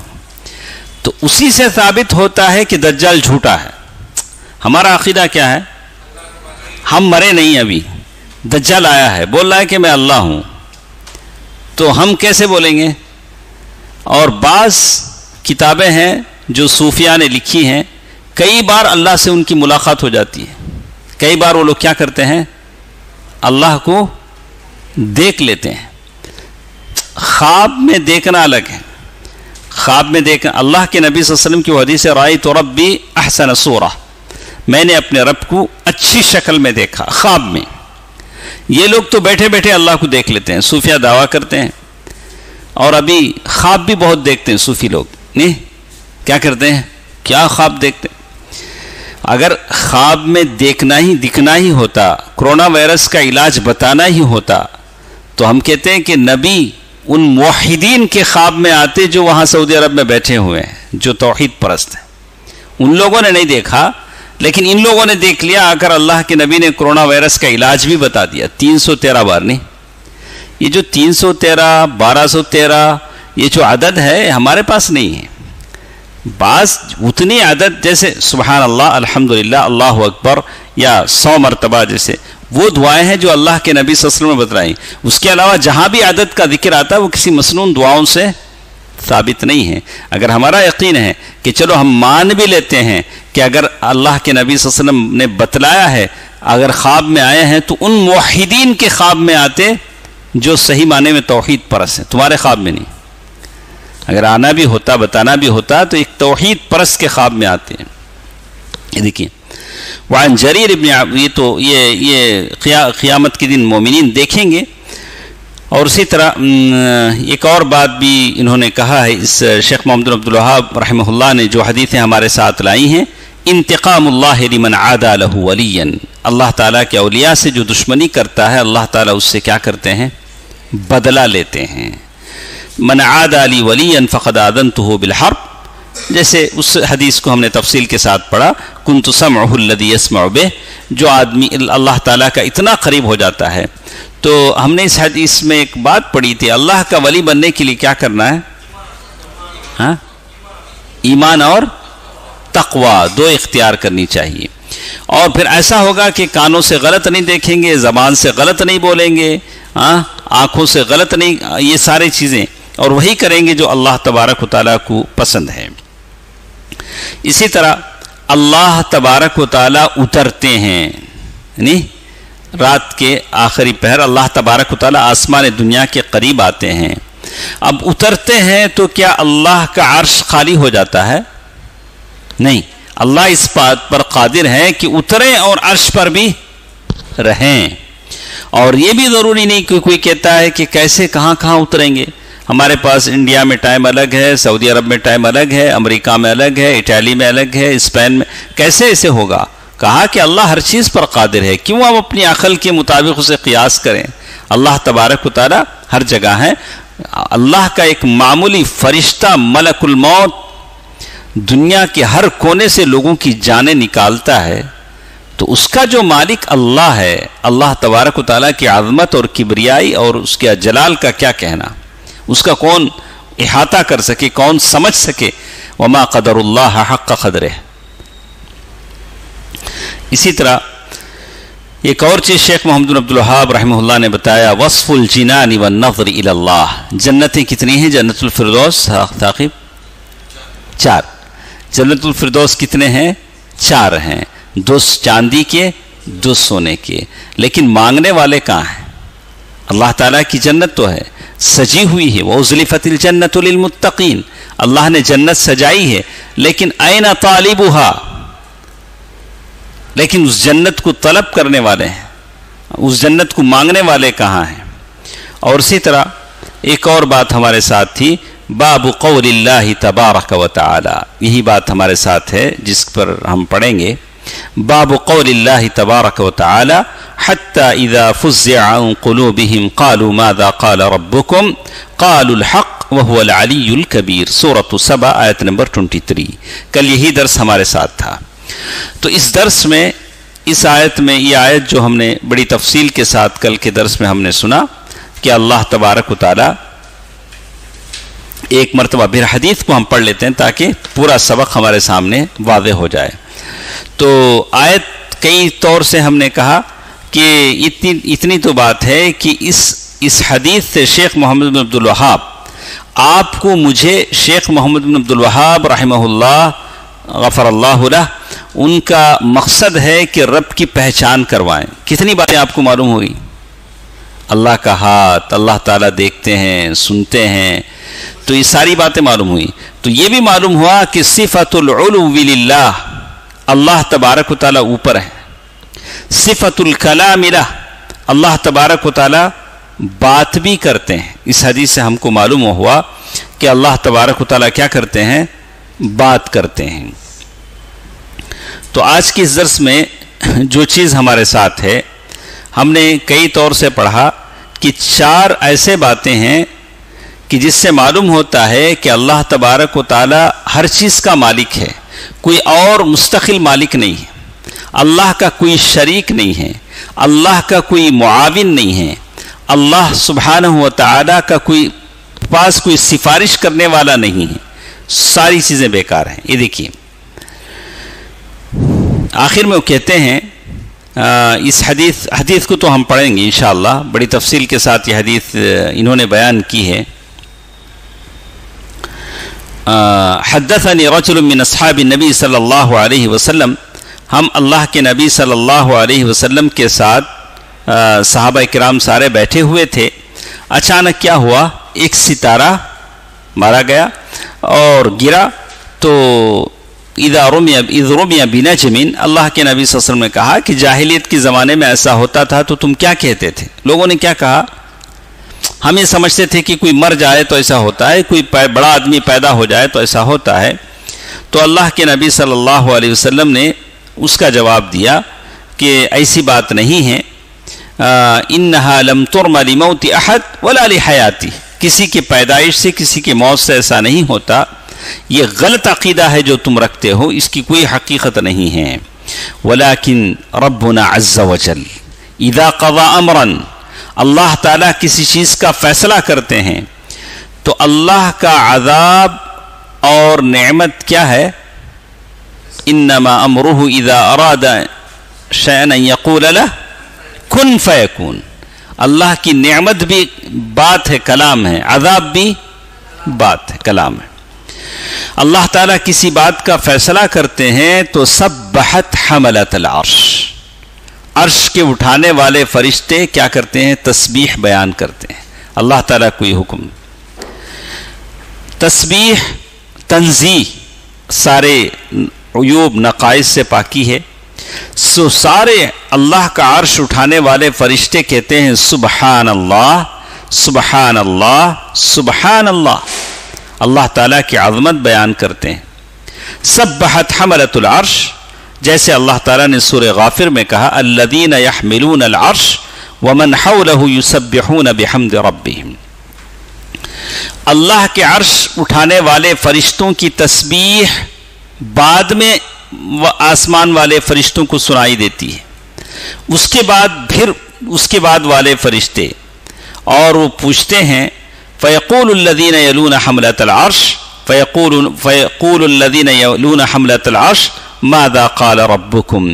A: تو اسی سے ثابت ہوتا ہے کہ دجال جھوٹا ہے۔ ہمارا عقیدہ کیا ہے؟ ہم مرے نہیں، ابھی دجال آیا ہے، بول رہا ہے کہ میں اللہ ہوں، تو ہم کیسے بولیں گے؟ اور بعض کتابیں ہیں جو صوفیاء نے لکھی ہیں، کئی بار اللہ سے ان کی ملاقات ہو جاتی ہے، کئی بار وہ لوگ کیا کرتے ہیں؟ اللہ کو دیکھ لیتے ہیں. خواب میں دیکھنا الگ ہے. خواب میں دیکھنا, اللہ کے نبی صلی اللہ علیہ وسلم کی حدیث ہے رأیت ربی احسن صورہ, میں نے اپنے رب کو اچھی شکل میں دیکھا خواب میں. یہ لوگ تو بیٹھے بیٹھے اللہ کو دیکھ لیتے ہیں, صوفیہ دعویٰ کرتے ہیں, اور ابھی خواب بھی بہت دیکھتے ہیں صوفی لوگ. نہیں, کیا کرتے ہیں, کیا خواب دیکھتے ہیں. اگر خواب میں دیکھنا ہی دکھنا ہی ہوتا, کرونا وائرس کا علاج بتانا ہی ہوتا, تو ہم کہتے ہیں کہ نبی ان موحدین کے خواب میں آتے جو وہاں سعودی عرب میں بیٹھے ہوئے ہیں, جو توحید پرست ہیں. ان لوگوں نے نہیں دیکھا, لیکن ان لوگوں نے دیکھ لیا. اگر اللہ کے نبی نے کرونا وائرس کا علاج بھی بتا دیا 313 بار. نہیں, یہ جو 313 1213 یہ جو عدد ہے ہمارے پاس نہیں ہے. بعض اتنی عدد جیسے سبحان اللہ, الحمدللہ, اللہ اکبر یا 100 مرتبہ جیسے وہ دعائیں ہیں جو اللہ کے نبی صلی اللہ علیہ وسلم نے بتلائیں. اس کے علاوہ جہاں بھی عدد کا ذکر آتا ہے وہ کسی مسنون دعاؤں سے ثابت نہیں ہے. اگر ہمارا یقین ہے کہ چلو ہم مان بھی لیتے ہیں کہ اگر اللہ کے نبی صلی اللہ علیہ وسلم نے بتلایا ہے, اگر خواب میں آئے ہیں تو ان موحدین کے خواب میں آتے جو صحیح معنی میں توحید پرست ہیں, تمہارے خواب میں نہیں. اگر آنا بھی ہوتا, بتانا بھی ہوتا, تو ایک توحید پرست کے خواب میں آتے ہیں. یہ دیکھیے, وعن جریر ابن, یہ تو یہ قیامت کے دن مومنین دیکھیں گے. اور اسی طرح ایک اور بات بھی انہوں نے کہا ہے, اس شیخ محمد بن عبد الوہاب رحمہ اللہ نے جو حدیثیں ہمارے ساتھ لائی ہیں, انتقام اللہ لمن عادى له ولیا, اللہ تعالیٰ کے اولیاء سے جو دشمنی کرتا ہے اللہ تعالیٰ اس سے کیا کرتے ہیں, بدلہ لیتے ہیں. من عادى لی ولیا فقد آذنته بالحرب, جیسے اس حدیث کو ہم نے تفصیل کے ساتھ پڑھا, کنت سمعه الذي يسمع به, جو آدمی اللہ تعالیٰ کا اتنا قریب ہو جاتا ہے. تو ہم نے اس حدیث میں ایک بات پڑھی تھی, اللہ کا ولی بننے کے لیے کیا کرنا ہے, ہاں, ایمان اور تقوی دو اختیار کرنی چاہیے. اور پھر ایسا ہوگا کہ کانوں سے غلط نہیں دیکھیں گے, زبان سے غلط نہیں بولیں گے, ہاں, آنکھوں سے غلط نہیں, یہ ساری چیزیں, اور وہی کریں گے جو اللہ تبارک و تعالیٰ کو پسند ہے. اسی طرح اللہ تبارک و تعالیٰ اترتے ہیں, یعنی رات کے آخری پہر اللہ تبارک و تعالیٰ آسمان دنیا کے قریب آتے ہیں. اب اترتے ہیں تو کیا اللہ کا عرش خالی ہو جاتا ہے؟ نہیں, اللہ اس بات پر قادر ہے کہ اتریں اور عرش پر بھی رہیں. اور یہ بھی ضروری نہیں کہ کوئی کہتا ہے کہ کیسے کہاں کہاں اتریں گے. ہمارے پاس انڈیا میں ٹائم الگ ہے, سعودی عرب میں ٹائم الگ ہے, امریکہ میں الگ ہے, اٹلی میں الگ ہے, اسپین میں, کیسے ایسے ہوگا؟ کہا کہ اللہ ہر چیز پر قادر ہے, کیوں آپ اپنی عقل کے مطابق اسے قیاس کریں. اللہ تبارک و تعالیٰ ہر جگہ ہے. اللہ کا ایک معمولی فرشتہ ملک الموت دنیا کے ہر کونے سے لوگوں کی جانیں نکالتا ہے, تو اس کا جو مالک اللہ ہے, اللہ تبارک و تعالیٰ کی عظمت اور کبریائی اور اس کے جلال کا کیا کہنا, اس کا کون احاطہ کر سکے, کون سمجھ سکے. وما قدر اللہ حق قدرہ. اسی طرح ایک اور چیز شیخ محمد بن عبد الوہاب رحمہ اللہ نے بتایا, وصف الجنان والنظر الی اللہ. جنتیں کتنی ہیں؟ جنت الفردوس ثاقب 4. جنت الفردوس کتنے ہیں؟ 4 ہیں, 2 چاندی کے 2 سونے کے. لیکن مانگنے والے کہاں ہیں؟ اللہ تعالیٰ کی جنت تو ہے, سجی ہوئی ہے. وَأُزْلِفَتِ الْجَنَّةُ لِلْمُتَّقِينَ, اللہ نے جنت سجائی ہے, لیکن أَيْنَ طَالِبُهَا, لیکن اس جنت کو طلب کرنے والے ہیں, اس جنت کو مانگنے والے کہاں ہیں؟ اور اسی طرح ایک اور بات ہمارے ساتھ تھی, باب قول اللہ تبارک و تعالی. یہی بات ہمارے ساتھ ہے جس پر ہم پڑھیں گے. باب قول اللہ تبارک و تعالی حتی اذا فزع عن قلوبهم قالوا ماذا قال ربكم قالوا الحق وهو العلی الکبیر. سورۃ سبا آیت نمبر 23. کل یہی درس ہمارے ساتھ تھا. تو اس درس میں, اس آیت میں, یہ آیت جو ہم نے بڑی تفصیل کے ساتھ کل کے درس میں ہم نے سنا کہ اللہ تبارک و تعالی, ایک مرتبہ پھر حدیث کو ہم پڑھ لیتے ہیں تاکہ پورا سبق ہمارے سامنے واضح ہو جائے. تو آیت کئی طور سے ہم نے کہا کہ اتنی تو بات ہے کہ اس حدیث سے شیخ محمد بن عبد الوہاب, آپ کو مجھے شیخ محمد بن عبد الوہاب رحمہ اللہ غفر اللہ لہ, ان کا مقصد ہے کہ رب کی پہچان کروائیں. کتنی باتیں آپ کو معلوم ہوئی؟ اللہ کا ہاتھ، اللہ تعالیٰ دیکھتے ہیں، سنتے ہیں، تو یہ ساری باتیں معلوم ہوئی. تو یہ بھی معلوم ہوا کہ صفت العلو للہ، اللہ تبارک و تعالیٰ اوپر ہے. صفت الکلام لہ، اللہ تبارک و تعالیٰ بات بھی کرتے ہیں. اس حدیث سے ہم کو معلوم ہوا کہ اللہ تبارک و تعالیٰ کیا کرتے ہیں؟ بات کرتے ہیں. تو آج کے اس درس میں جو چیز ہمارے ساتھ ہے، ہم نے کئی طور سے پڑھا کہ 4 ایسے باتیں ہیں کہ جس سے معلوم ہوتا ہے کہ اللہ تبارک و تعالیٰ ہر چیز کا مالک ہے، کوئی اور مستقل مالک نہیں ہے، اللہ کا کوئی شریک نہیں ہے، اللہ کا کوئی معاون نہیں ہے، اللہ سبحانہ و تعالیٰ کا پاس کوئی سفارش کرنے والا نہیں ہے. ساری چیزیں بیکار ہیں. یہ دیکھیے آخر میں وہ کہتے ہیں، اس حدیث کو تو ہم پڑھیں گے انشاءاللہ، بڑی تفصیل کے ساتھ یہ حدیث انہوں نے بیان کی ہے. حدثني رجل من اصحاب النبی صلی اللہ علیہ وسلم، ہم اللہ کے نبی صلی اللہ علیہ وسلم کے ساتھ صحابہ کرام سارے بیٹھے ہوئے تھے. اچانک کیا ہوا؟ ایک ستارہ مارا گیا اور گرا. تو اذا رمی بنجم، اللہ کے نبی صلی اللہ علیہ وسلم نے کہا کہ جاہلیت کے زمانے میں ایسا ہوتا تھا تو تم کیا کہتے تھے؟ لوگوں نے کیا کہا؟ ہم یہ سمجھتے تھے کہ کوئی مر جائے تو ایسا ہوتا ہے، کوئی بڑا آدمی پیدا ہو جائے تو ایسا ہوتا ہے. تو اللہ کے نبی صلی اللہ علیہ وسلم نے اس کا جواب دیا کہ ایسی بات نہیں ہے. انہا لم ترم لموت احد ولا لحیاتی، کسی کی پیدائش سے، کسی کی موت سے ایسا نہیں ہوتا. یہ غلط عقیدہ ہے جو تم رکھتے ہو، اس کی کوئی حقیقت نہیں ہے. ولیکن ربنا عز وجل اذا قضى امرا، اللہ تعالیٰ کسی چیز کا فیصلہ کرتے ہیں تو اللہ کا عذاب اور نعمت کیا ہے؟ انما امرہ اذا اراد شیئا ان یقول له کن فیکون. اللہ کی نعمت بھی بات ہے، کلام ہے، عذاب بھی بات ہے، کلام ہے. اللہ تعالیٰ کسی بات کا فیصلہ کرتے ہیں تو سبحت حملۃ العرش، عرش کے اٹھانے والے فرشتے کیا کرتے ہیں؟ تسبیح بیان کرتے ہیں. اللہ تعالیٰ کوئی حکم، تسبیح، تنزیہ، سارے عیوب نقائص سے پاکی ہے. سارے اللہ کا عرش اٹھانے والے فرشتے کہتے ہیں سبحان اللہ، سبحان اللہ، سبحان اللہ. اللہ تعالیٰ کی عظمت بیان کرتے ہیں. سبحت حملۃ العرش، جیسے اللہ تعالیٰ نے سورہ غافر میں کہا الذین یحملون العرش ومن حولہ یسبحون بحمد ربہم. اللہ کے عرش اٹھانے والے فرشتوں کی تسبیح بعد میں آسمان والے فرشتوں کو سنائی دیتی ہے. اس کے بعد والے فرشتے، اور وہ پوچھتے ہیں فیقول الذین یلون حملۃ العرش فیقول الذین یلون حملۃ العرش ماذا قال ربکم،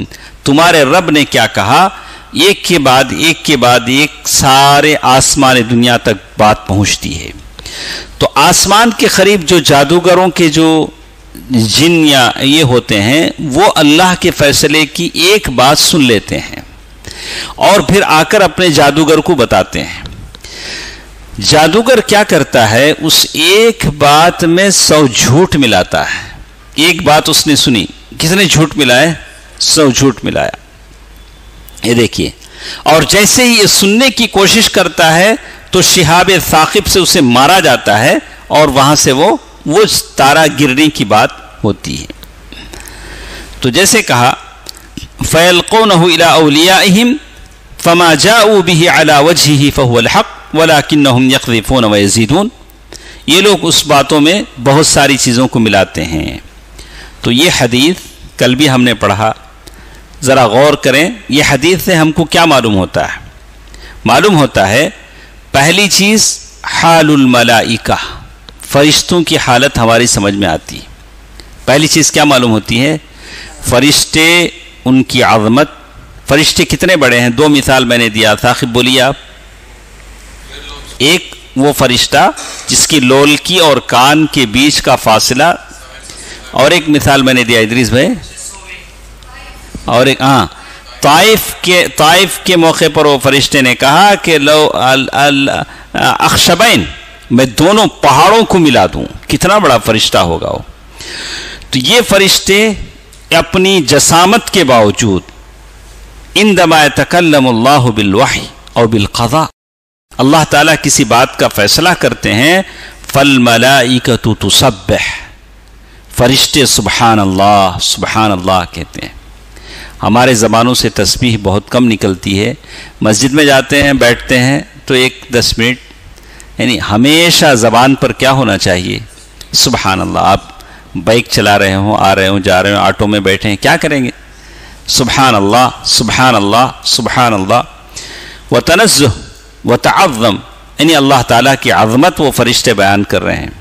A: تمہارے رب نے کیا کہا؟ ایک کے بعد ایک سارے آسمان دنیا تک بات پہنچتی ہے. تو آسمان کے قریب جو جادوگروں کے جو جن یا یہ ہوتے ہیں، وہ اللہ کے فیصلے کی ایک بات سن لیتے ہیں اور پھر آ کر اپنے جادوگر کو بتاتے ہیں. جادوگر کیا کرتا ہے؟ اس ایک بات میں 100 جھوٹ ملاتا ہے. ایک بات اس نے سنی، کس نے جھوٹ ملایا؟ 100 جھوٹ ملایا. یہ دیکھیے، اور جیسے ہی یہ سننے کی کوشش کرتا ہے تو شہاب ثاقب سے اسے مارا جاتا ہے اور وہاں سے وہ تارا گرنے کی بات ہوتی ہے. تو جیسے کہا فَيَلْقُونَهُ إِلَىٰ أَوْلِيَائِهِمْ فَمَا جَاءُوا بِهِ عَلَىٰ وَجْهِهِ فَهُوَ الْحَقُّ وَلَٰكِنَّهُمْ يَقْذِفُونَ وَيَزِيدُونَ. یہ لوگ اس باتوں میں بہت ساری چیزوں کو ملاتے ہیں. تو یہ حدیث کل بھی ہم نے پڑھا، ذرا غور کریں. یہ حدیث سے ہم کو کیا معلوم ہوتا ہے؟ معلوم ہوتا ہے پہلی چیز حال الملائکہ، فرشتوں کی حالت ہماری سمجھ میں آتی. پہلی چیز کیا معلوم ہوتی ہے؟ فرشتے، ان کی عظمت. فرشتے کتنے بڑے ہیں؟ 2 مثال میں نے دیا. ثاقب بولیے آپ. ایک وہ فرشتہ جس کی لولکی اور کان کے بیچ کا فاصلہ، اور ایک مثال میں نے دیا ادریس بھائی، اور ایک طائف کے موقع پر وہ فرشتے نے کہا کہ لو اخشبین، میں دونوں پہاڑوں کو ملا دوں، کتنا بڑا فرشتہ ہوگا وہ۔ تو یہ فرشتے اپنی جسامت کے باوجود عندما يتکلم اللہ بالوحی او بالقضاء، اللہ تعالیٰ کسی بات کا فیصلہ کرتے ہیں، فالملائکۃ تسبح، فرشتے سبحان اللہ کہتے ہیں۔ ہمارے زبانوں سے تسبیح بہت کم نکلتی ہے، مسجد میں جاتے ہیں بیٹھتے ہیں تو 10 منٹ، یعنی ہمیشہ زبان پر کیا ہونا چاہیے؟ سبحان اللہ۔ آپ بائک چلا رہے ہوں، آ رہے ہوں، جا رہے ہوں، آٹو میں بیٹھے ہیں، کیا کریں گے؟ سبحان اللہ سبحان اللہ سبحان اللہ، وتنزہ وتعظم، یعنی اللہ تعالیٰ کی عظمت وہ فرشتے بیان کر رہے ہیں۔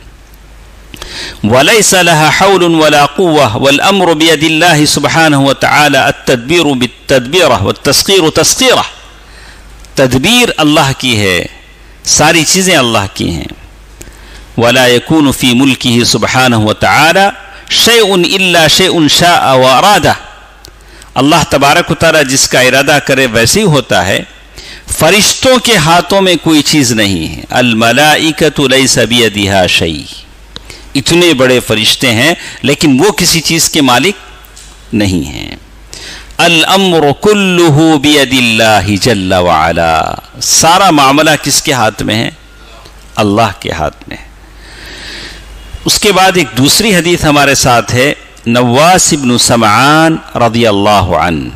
A: وَلَيْسَ لَهَا حَوْلٌ وَلَا قُوَّةٌ وَالْأَمْرُ بِيَدِ اللَّهِ سُبْحَانَهُ وَتَعَالَى التَّدْبِيرُ بِالتَّدْبِيرَةِ وَالتَّسْخِيرُ تَسْخِيرَةً، تدبیر اللہ کی ہے، ساری چیزیں اللہ کی ہیں۔ وَلَا يَكُونُ فِي مُلْكِهِ سُبْحَانَهُ وَتَعَالَى شَيْءٌ إِلَّا شَيْءٌ شَاءَ وَأَرَادَهُ، اللہ تبارک و تعالیٰ جس کا ارادہ کرے ویسے ہی ہوتا ہے۔ فرشتوں کے ہاتھوں میں کوئی چیز نہیں ہے، الملائکۃ لیس بیدہا شیء، اتنے بڑے فرشتے ہیں لیکن وہ کسی چیز کے مالک نہیں ہیں۔ الامر کلہ بید اللہ جل وعلا، سارا معاملہ کس کے ہاتھ میں ہے؟ اللہ کے ہاتھ میں۔ اس کے بعد ایک دوسری حدیث ہمارے ساتھ ہے، نواس بن سمعان رضی اللہ عنہ۔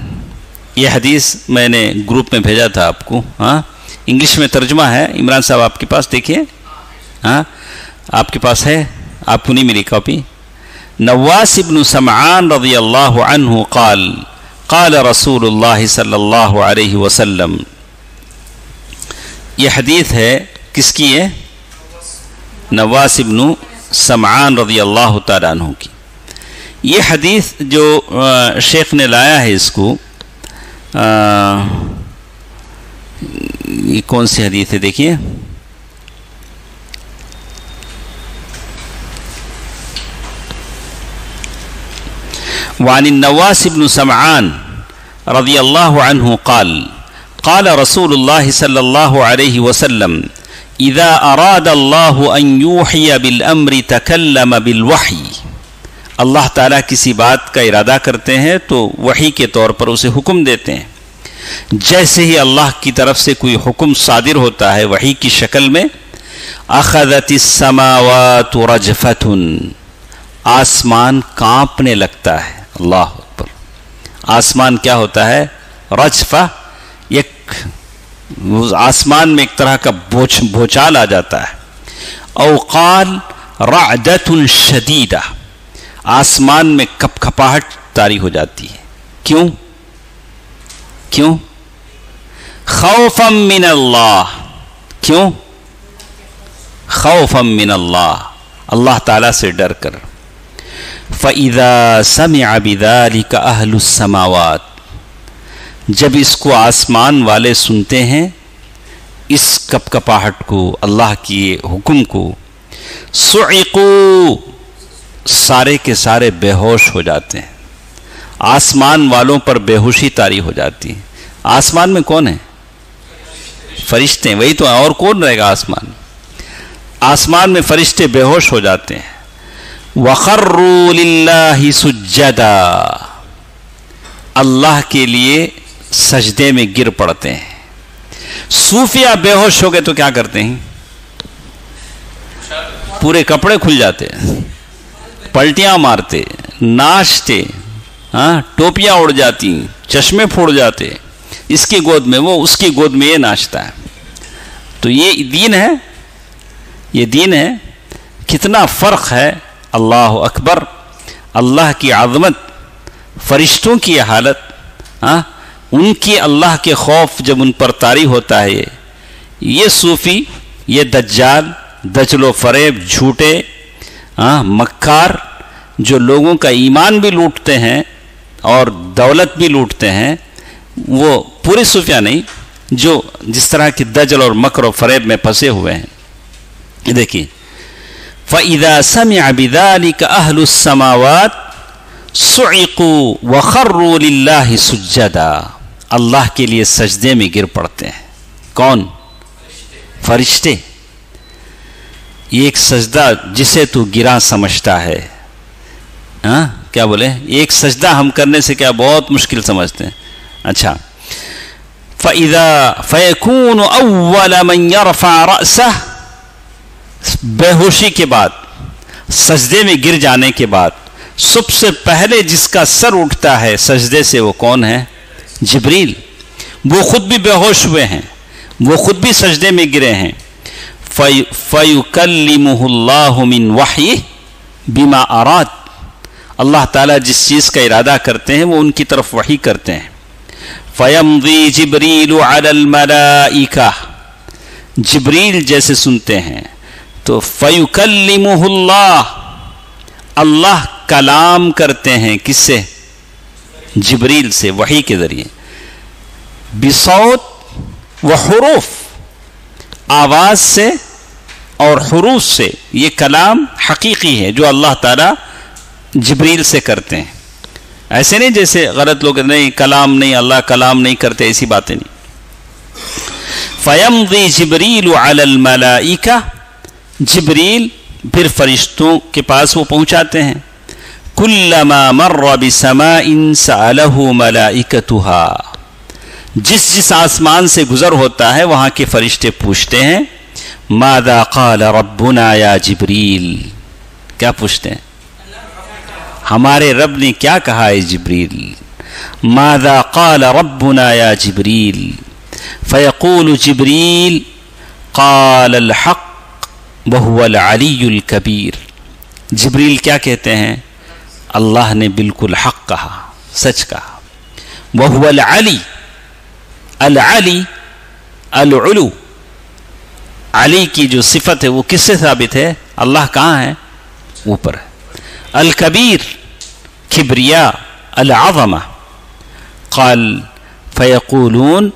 A: یہ حدیث میں نے گروپ میں بھیجا تھا آپ کو، انگلش میں ترجمہ ہے، عمران صاحب آپ کے پاس دیکھیے، آپ کے پاس ہے؟ آپ کو نہیں ملی کاپی؟ نواس بن سمعان رضی اللہ عنہ قال قال رسول اللہ صلی اللہ علیہ وسلم، یہ حدیث ہے کس کی ہے؟ نواس بن سمعان رضی اللہ تعالیٰ عنہ کی۔ یہ حدیث جو شیخ نے لایا ہے اس کو، یہ کون سی حدیث ہے دیکھیے، وعن النواس بن سمعان رضی اللہ عنہ قال قال رسول اللہ صلی اللہ علیہ وسلم اذا اراد اللہ ان یوحی بالامر تکلم بالوحی، اللہ تعالیٰ کسی بات کا ارادہ کرتے ہیں تو وحی کے طور پر اسے حکم دیتے ہیں۔ جیسے ہی اللہ کی طرف سے کوئی حکم صادر ہوتا ہے وحی کی شکل میں، اخذت السماوات رجفۃ، آسمان کانپنے لگتا ہے۔ اللہ اکبر، آسمان کیا ہوتا ہے؟ رجفہ، ایک آسمان میں ایک طرح کا بھوچال آ جاتا ہے۔ او قال رعدۃ شدیدہ، آسمان میں کپ کپاہٹ طاری ہو جاتی ہے۔ کیوں؟ خوفا من اللہ، کیوں؟ خوفا من اللہ، اللہ تعالیٰ سے ڈر کر۔ فَإِذَا سَمِعَ بِذَلِكَ أَهْلُ السَّمَاوَاتِ، جب اس کو آسمان والے سنتے ہیں، اس کپ کپاہٹ کو، اللہ کی حکم کو، صُعِقُوا، سارے کے سارے بے ہوش ہو جاتے ہیں۔ آسمان والوں پر بے ہوشی طاری ہو جاتی ہے۔ آسمان میں کون ہے؟ فرشتے، وہی تو، اور کون رہے گا آسمان؟ آسمان میں فرشتے بے ہوش ہو جاتے ہیں۔ وَخَرُّوا لِلَّهِ سُجَّدًا، اللہ کے لیے سجدے میں گر پڑتے ہیں۔ صوفیہ بے ہوش ہو گئے تو کیا کرتے ہیں؟ پورے کپڑے کھل جاتے، پلٹیاں مارتے، ناچتے، ٹوپیاں اڑ جاتی، چشمے پھوڑ جاتے، اس کی گود میں وہ، اس کی گود میں یہ ناچتا ہے۔ تو یہ دین ہے، یہ دین ہے۔ کتنا فرق ہے، اللہ اکبر، اللہ کی عظمت، فرشتوں کی حالت، ان کی اللہ کے خوف جب ان پر طاری ہوتا ہے۔ یہ صوفی، یہ دجال، دجل و فریب، جھوٹے، مکار، جو لوگوں کا ایمان بھی لوٹتے ہیں اور دولت بھی لوٹتے ہیں، وہ پورے صوفیہ نہیں، جو جس طرح کی دجل اور مکر و فریب میں پھنسے ہوئے ہیں۔ دیکھیے، فَإِذَا سَمِعَ بِذَلِكَ أَهْلُ السَّمَاوَاتِ صُعِقُوا وَخَرُّوا لِلَّهِ سُجَّدًا، اللہ کے لیے سجدے میں گر پڑتے ہیں. کون؟ فرشتے. یہ ایک سجدہ جسے تو گرا سمجھتا ہے، ہاں کیا بولے، ایک سجدہ ہم کرنے سے کیا بہت مشکل سمجھتے ہیں. اچھا، فَإِذَا فَيَكُونُ أَوَّلَ مَنْ يَرْفَعَ رَأْسَهُ، بے ہوشی کے بعد، سجدے میں گر جانے کے بعد سب سے پہلے جس کا سر اٹھتا ہے سجدے سے وہ کون ہے؟ جبریل. وہ خود بھی بے ہوش ہوئے ہیں، وہ خود بھی سجدے میں گرے ہیں. فَيُكَلِّمُهُ اللَّهُ مِنْ وَحْيِهِ بِمَا أَرَادَ، اللہ تعالیٰ جس چیز کا ارادہ کرتے ہیں وہ ان کی طرف وحی کرتے ہیں. فَيَمْضِي جِبْرِيلُ عَلَى الْمَلَائِكَةِ، جبریل جیسے سنتے ہیں تو فَيُكَلِّمُهُ اللَّهُ، اللہ کلام کرتے ہیں کس سے؟ جبریل سے، وحی کے ذریعے. بصوت و حروف، آواز سے اور حروف سے. یہ کلام حقیقی ہے جو اللہ تعالیٰ جبریل سے کرتے ہیں. ایسے نہیں جیسے غلط لوگ، نہیں کلام نہیں، اللہ کلام نہیں کرتے، ایسی باتیں نہیں. فَيَمْضِي جِبْرِيلُ عَلَى الْمَلَائِكَةِ، جبریل پھر فرشتوں کے پاس وہ پہنچاتے ہیں. كُلَّمَا مَرَّ بِسَمَاءٍ سَأَلَهُ مَلَائِكَتُهَا، جس آسمان سے گزر ہوتا ہے وہاں کے فرشتے پوچھتے ہیں ماذا قال ربنا یا جبریل، کیا پوچھتے ہیں؟ ہمارے رب نے کیا کہا ہے جبریل. ماذا قال ربنا یا جبریل، فیقول جبریل قال الحق وهو العلی الکبیر. جبریل کیا کہتے ہیں؟ اللہ نے بالکل حق کہا، سچ کہا. وهو العلی، العلی العلو، علی کی جو صفت ہے وہ کس سے ثابت ہے؟ اللہ کہاں ہے؟ اوپر ہے. الکبیر، کبریا، العظمہ. قال فیقولون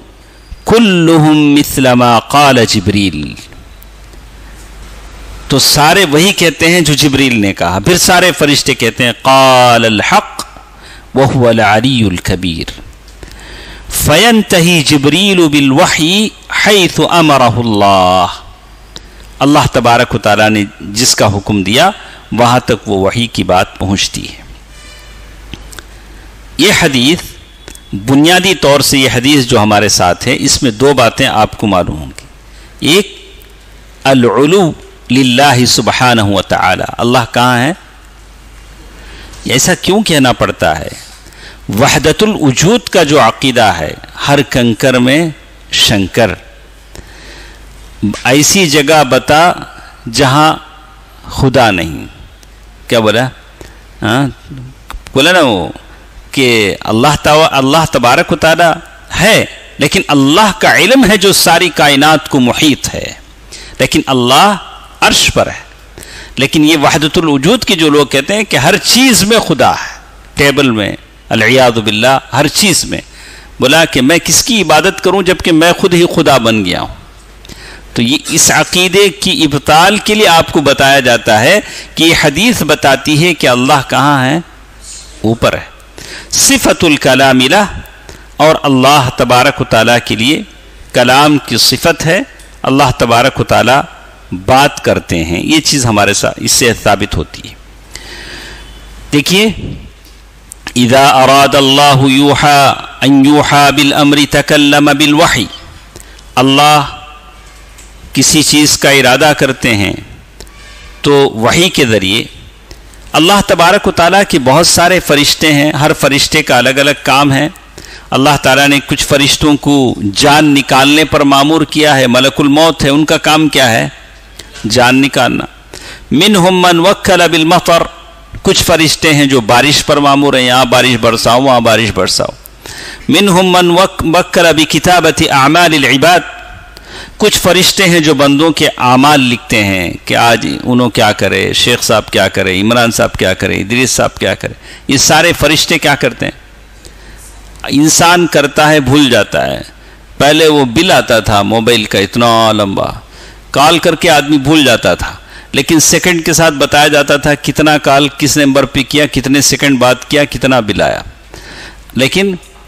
A: کلہم مثل ما قال جبریل، تو سارے وہی کہتے ہیں جو جبریل نے کہا. پھر سارے فرشتے کہتے ہیں قال الحق وهو العلی الکبیر. فینتہی جبریل بالوحی حیث امرہ اللہ، اللہ تبارک و تعالیٰ نے جس کا حکم دیا وہاں تک وہ وحی کی بات پہنچتی ہے. یہ حدیث بنیادی طور سے، یہ حدیث جو ہمارے ساتھ ہے اس میں دو باتیں آپ کو معلوم ہوں گی. ایک، العلو للہ سبحانہ و تعالی، اللہ کہاں ہے؟ ایسا کیوں کہنا پڑتا ہے؟ وحدت الوجود کا جو عقیدہ ہے، ہر کنکر میں شنکر. ایسی جگہ بتا جہاں خدا نہیں. کیا بولا؟ بولا نا وہ کہ اللہ تبارک و تعالی ہے، لیکن اللہ کا علم ہے جو ساری کائنات کو محیط ہے، لیکن اللہ عرش پر ہے. لیکن یہ وحدت الوجود کی جو لوگ کہتے ہیں کہ ہر چیز میں خدا ہے، ٹیبل میں، العیاذ باللہ، ہر چیز میں. بولا کہ میں کس کی عبادت کروں جبکہ میں خود ہی خدا بن گیا ہوں. تو یہ اس عقیدے کی ابطال کے لیے آپ کو بتایا جاتا ہے کہ یہ حدیث بتاتی ہے کہ اللہ کہاں ہے؟ اوپر ہے. صفت الکلام لہ، اور اللہ تبارک و تعالیٰ کے لیے کلام کی صفت ہے، اللہ تبارک و تعالیٰ بات کرتے ہیں. یہ چیز ہمارے ساتھ اس سے ثابت ہوتی ہے. دیکھیے، اذا اراد اللہ ان یوحى بالامر تکلم بالوحی، اللہ کسی چیز کا ارادہ کرتے ہیں تو وحی کے ذریعے. اللہ تبارک و تعالیٰ کے بہت سارے فرشتے ہیں، ہر فرشتے کا الگ الگ کام ہے. اللہ تعالیٰ نے کچھ فرشتوں کو جان نکالنے پر مامور کیا ہے، ملک الموت ہے، ان کا کام کیا ہے؟ جان نکالنا. منہم من وکل بالمطر، کچھ فرشتے ہیں جو بارش پر مامور ہیں، یہاں بارش برساؤ، وہاں بارش برساؤ. منہم من وکل بکتابت اعمال العباد، کچھ فرشتے ہیں جو بندوں کے اعمال لکھتے ہیں کہ آج انہوں کیا کرے، شیخ صاحب کیا کرے، عمران صاحب کیا کرے، ادریس صاحب کیا کرے. یہ سارے فرشتے کیا کرتے ہیں؟ انسان کرتا ہے، بھول جاتا ہے. پہلے وہ بل آتا تھا موبائل کا اتنا لمبا، کال کر کے آدمی بھول جاتا تھا، لیکن سیکنڈ کے ساتھ بتایا جاتا تھا کتنا کال کس نمبر پہ کیا، کتنے سیکنڈ بعد کیا، کتنا بل آیا. لیکن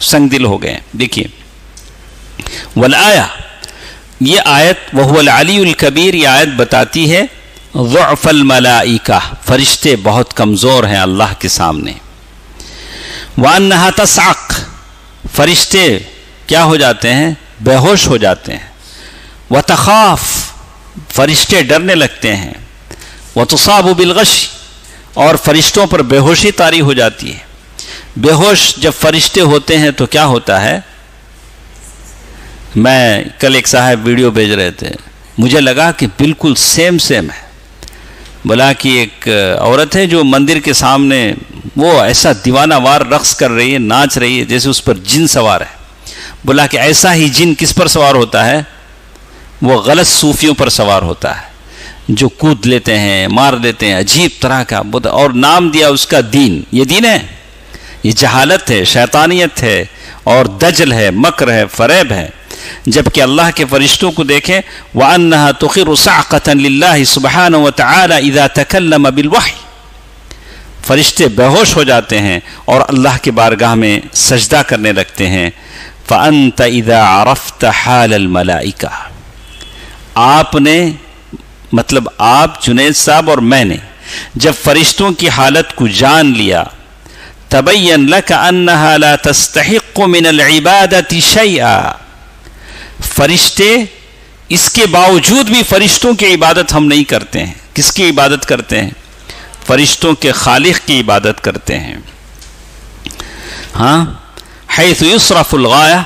A: سنگ دل ہو گئے. دیکھیے والآیہ، یہ آیت وَهُوَ الْعَلِيُّ الْكَبِيرُ، یہ آیت بتاتی ہے ضعف الملائکہ، فرشتے بہت کمزور ہیں اللہ کے سامنے. وَأَنَّهَا تَصْعَقُ، فرشتے کیا ہو جاتے ہیں؟ بے ہوش ہو جاتے ہیں. وَتَخَافُ، فرشتے ڈرنے لگتے ہیں. وَتُصَابُ بِالْغَشِّ، اور فرشتوں پر بے ہوشی طاری ہو جاتی ہے. بے ہوش جب فرشتے ہوتے ہیں تو کیا ہوتا ہے؟ میں کل ایک صاحب ویڈیو بھیج رہے تھے، مجھے لگا کہ بالکل سیم ہے. بولا کہ ایک عورت ہے جو مندر کے سامنے وہ ایسا دیوانہ وار رقص کر رہی ہے، ناچ رہی ہے جیسے اس پر جن سوار ہے. بولا کہ ایسا ہی جن کس پر سوار ہوتا ہے؟ وہ غلط صوفیوں پر سوار ہوتا ہے جو کود لیتے ہیں، مار لیتے ہیں، عجیب طرح کا. اور نام دیا اس کا دین. یہ دین ہے؟ یہ جہالت ہے، شیطانیت ہے، اور دجل ہے، مکر ہے، فریب ہے. جبکہ اللہ کے فرشتوں کو دیکھیں وَأَنَّهَا تُخِرُّ صَعْقَةً لِلَّهِ سُبْحَانَهُ وَتَعَالَى إِذَا تَكَلَّمَ بِالْوَحْيِ، فرشتے بے ہوش ہو جاتے ہیں اور اللہ کے بارگاہ میں سجدہ کرنے لگتے ہیں. فَأَنْتَ إِذَا عَرَفْتَ حَالَ الْمَلَائِكَةِ، آپ نے مطلب آپ جنید صاحب اور میں نے جب فرشتوں کی حالت کو جان لیا، تَبَيَّنْ لَكَ أَنَّهَا لَا تَسْتَحِقُّ مِنَ الْعِبَادَةِ شَيْئًا، فرشتے اس کے باوجود بھی فرشتوں کی عبادت ہم نہیں کرتے ہیں. کس کی عبادت کرتے ہیں؟ فرشتوں کے خالق کی عبادت کرتے ہیں. ہاں، حیث یصرف الغایہ،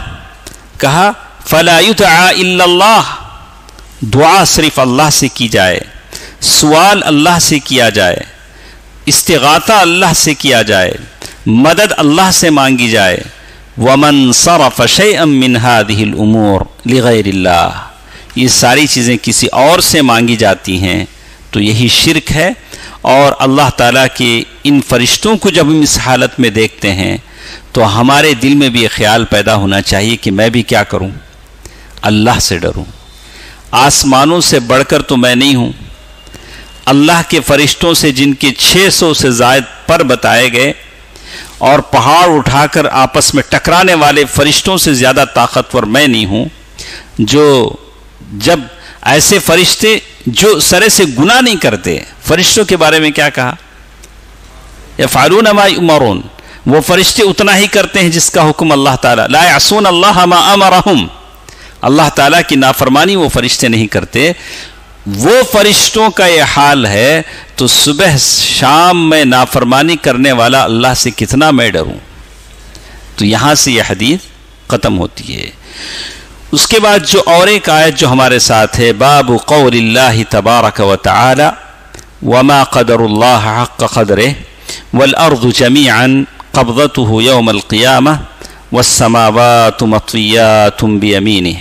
A: کہا فلا یدعا الا اللہ، دعا صرف اللہ سے کی جائے، سوال اللہ سے کیا جائے، استغاثہ اللہ سے کیا جائے، مدد اللہ سے مانگی جائے. وَمَنْ صَرَفَ شَيْئًا مِّنْ هَذِهِ الْأُمُورِ لِغَيْرِ اللَّهِ، یہ ساری چیزیں کسی اور سے مانگی جاتی ہیں تو یہی شرک ہے. اور اللہ تعالیٰ کے ان فرشتوں کو جب ہم اس حالت میں دیکھتے ہیں تو ہمارے دل میں بھی یہ خیال پیدا ہونا چاہیے کہ میں بھی کیا کروں؟ اللہ سے ڈروں. آسمانوں سے بڑھ کر تو میں نہیں ہوں، اللہ کے فرشتوں سے جن کے 600 سے زائد پر بتائے گئے اور پہاڑ اٹھا کر آپس میں ٹکرانے والے فرشتوں سے زیادہ طاقتور میں نہیں ہوں. جو جب ایسے فرشتے جو سرے سے گناہ نہیں کرتے، فرشتوں کے بارے میں کیا کہا؟ یفعلون ما یؤمرون، وہ فرشتے اتنا ہی کرتے ہیں جس کا حکم اللہ تعالیٰ. لا یعصون اللہ ما امرہم، اللہ تعالیٰ کی نافرمانی وہ فرشتے نہیں کرتے. وہ فرشتوں کا یہ حال ہے تو صبح شام میں نافرمانی کرنے والا اللہ سے کتنا میں ڈروں. تو یہاں سے یہ حدیث ختم ہوتی ہے. اس کے بعد جو اور ایک آیت جو ہمارے ساتھ ہے، باب قول اللہ تبارک و تعالی وما قدر اللہ حق قدرہ والارض جميعا قبضته يوم القیامہ والسماوات مطویات بیمینہ.